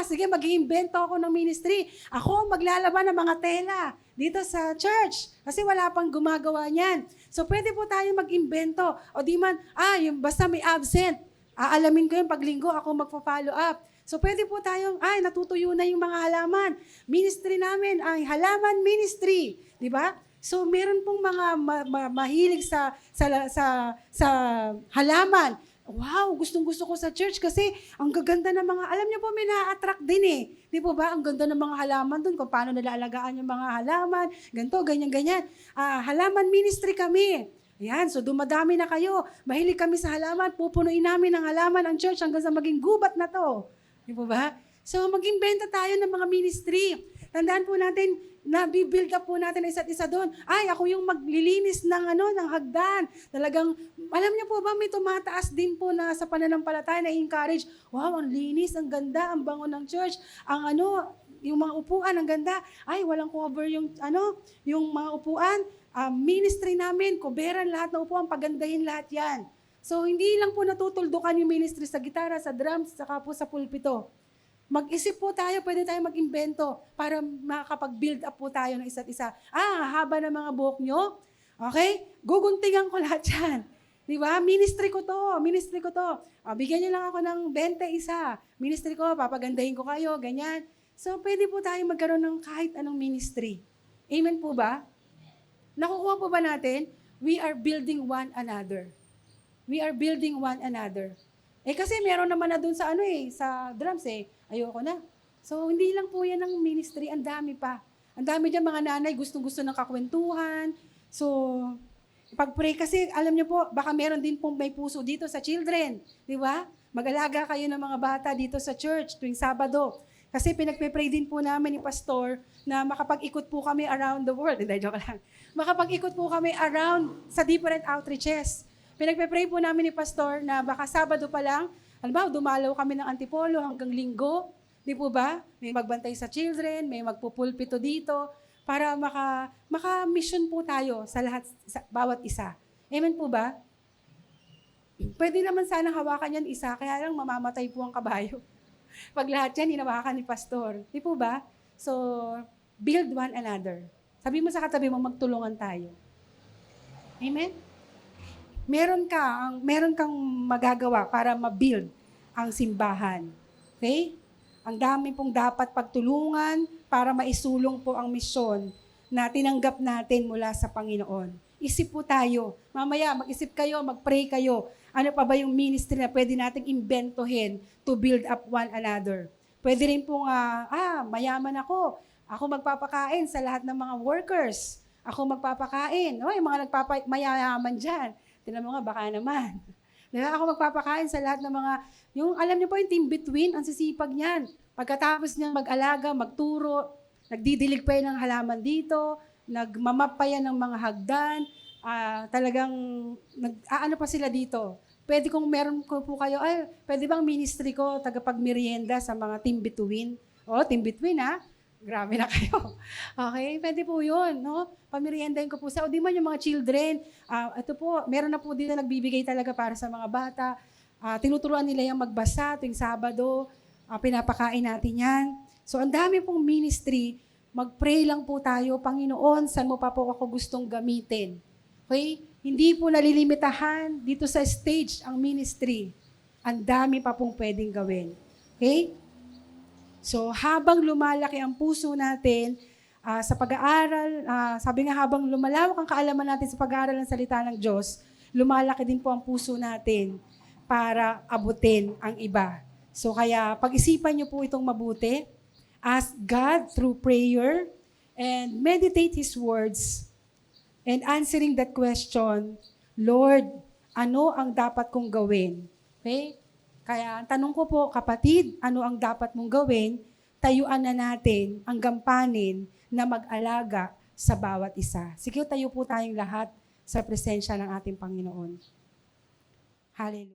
Sige, mag-iimbento ako ng ministry. Ako maglalaban ng mga tela dito sa church kasi wala pang gumagawa niyan. So, pwede po tayo mag-imbento. O di man, basta may absent. Aalamin ko yung paglinggo, ako magpa-follow up. So, pwede po tayong, natutuyo na yung mga halaman. Ministry namin, ay halaman ministry. Di ba? So, meron pong mga mahilig sa halaman. Wow, gustong-gusto ko sa church kasi ang gaganda ng mga, alam niyo po, may na-attract din eh. Di po ba? Ang ganda ng mga halaman dun, kung paano nila alagaan yung mga halaman, ganito, ganyan-ganyan. Halaman ministry kami. Ayan, so dumadami na kayo. Mahilig kami sa halaman, pupunuin namin ng halaman ang church hanggang sa maging gubat na to. Di po ba? So, mag-imbento tayo ng mga ministry. Tandaan po natin, na-build up po natin ang isa't isa doon. Ay, ako yung maglilinis ng hagdan. Talagang, alam niyo po ba, may tumataas din po na sa pananampalataya na encourage, wow, ang linis, ang ganda, ang bango ng church, ang yung mga upuan, ang ganda. Ay, walang cover yung mga upuan. Ministry namin, kuberan lahat ng upuan, pagandahin lahat yan. So, hindi lang po natutuldukan yung ministry sa gitara, sa drums, saka po sa pulpito. Mag-isip po tayo, pwede tayo mag-imbento para makakapag-build up po tayo ng isa't isa. Haba ng mga buhok nyo? Okay? Guguntingan ko lahat yan. Di ba? Ministry ko to. Bigyan nyo lang ako ng 20 isa. Ministry ko, papagandahin ko kayo, ganyan. So, pwede po tayo magkaroon ng kahit anong ministry. Amen po ba? Nakukuha po ba natin? We are building one another. We are building one another. Kasi meron naman na dun sa sa drums ayoko na. So, hindi lang po yan ang ministry, ang dami pa. Ang dami dyan mga nanay, gustong-gusto ng kakwentuhan. So, pag-pray kasi, alam niyo po, baka meron din pong may puso dito sa children. Di ba? Mag-alaga kayo ng mga bata dito sa church tuwing Sabado. Kasi pinagpe-pray din po namin ni Pastor na makapag-ikot po kami around the world. Hindi, joke lang. Makapag-ikot po kami around sa different outreaches. Pinagpe-pray po namin ni Pastor na baka Sabado pa lang, dumalaw kami ng Antipolo hanggang Linggo. Di po ba? May magbantay sa children, may magpupulpito dito para maka-mission po tayo sa lahat, sa bawat isa. Amen po ba? Pwede naman sana hawakan yan isa, kaya lang mamamatay po ang kabayo. Pag lahat yan, hinawakan ni Pastor. Di po ba? So, build one another. Sabi mo sa katabi mo, magtulungan tayo. Amen? Meron kang magagawa para ma-build ang simbahan. Okay? Ang dami pong dapat pagtulungan para maisulong po ang misyon na tinanggap natin mula sa Panginoon. Isip po tayo. Mamaya, mag-isip kayo, mag-pray kayo. Ano pa ba yung ministry na pwede nating imbentohin to build up one another? Pwede rin pong, mayaman ako. Ako magpapakain sa lahat ng mga workers. Ako magpapakain. Yung mga mayayaman dyan. Tingnan mo nga, baka naman. Diba? Ako magpapakain sa lahat ng mga, alam niyo po yung team between, ang sisipag niyan. Pagkatapos niyang mag-alaga, magturo, nagdidilig pa yan ng halaman dito, nagmamap pa yan ng mga hagdan, talagang, ano pa sila dito. Pwede kung meron ko po kayo, pwede bang ministry ko, tagapagmerienda sa mga team between? Team between Grabe na kayo. Okay? Pwede po yun, no? Pamiriendahin ko po sa, di man yung mga children, ito po, meron na po dito nagbibigay talaga para sa mga bata. Tinuturuan nila yung magbasa tuwing Sabado, pinapakain natin yan. So, ang dami pong ministry, mag-pray lang po tayo, Panginoon, saan mo pa po ako gustong gamitin? Okay? Hindi po nalilimitahan dito sa stage ang ministry. Ang dami pa pong pwedeng gawin. Okay? So, habang lumalaki ang puso natin sa pag-aaral, sabi nga habang lumalawak ang kaalaman natin sa pag-aaral ng salita ng Diyos, lumalaki din po ang puso natin para abutin ang iba. So, kaya pag-isipan niyo po itong mabuti, ask God through prayer, and meditate His words, and answering that question, Lord, ano ang dapat kong gawin? Okay? Kaya ang tanong ko po, kapatid, ano ang dapat mong gawin? Tayuan na natin ang gampanin na mag-alaga sa bawat isa. Sige, tayo po tayong lahat sa presensya ng ating Panginoon. Hallelujah.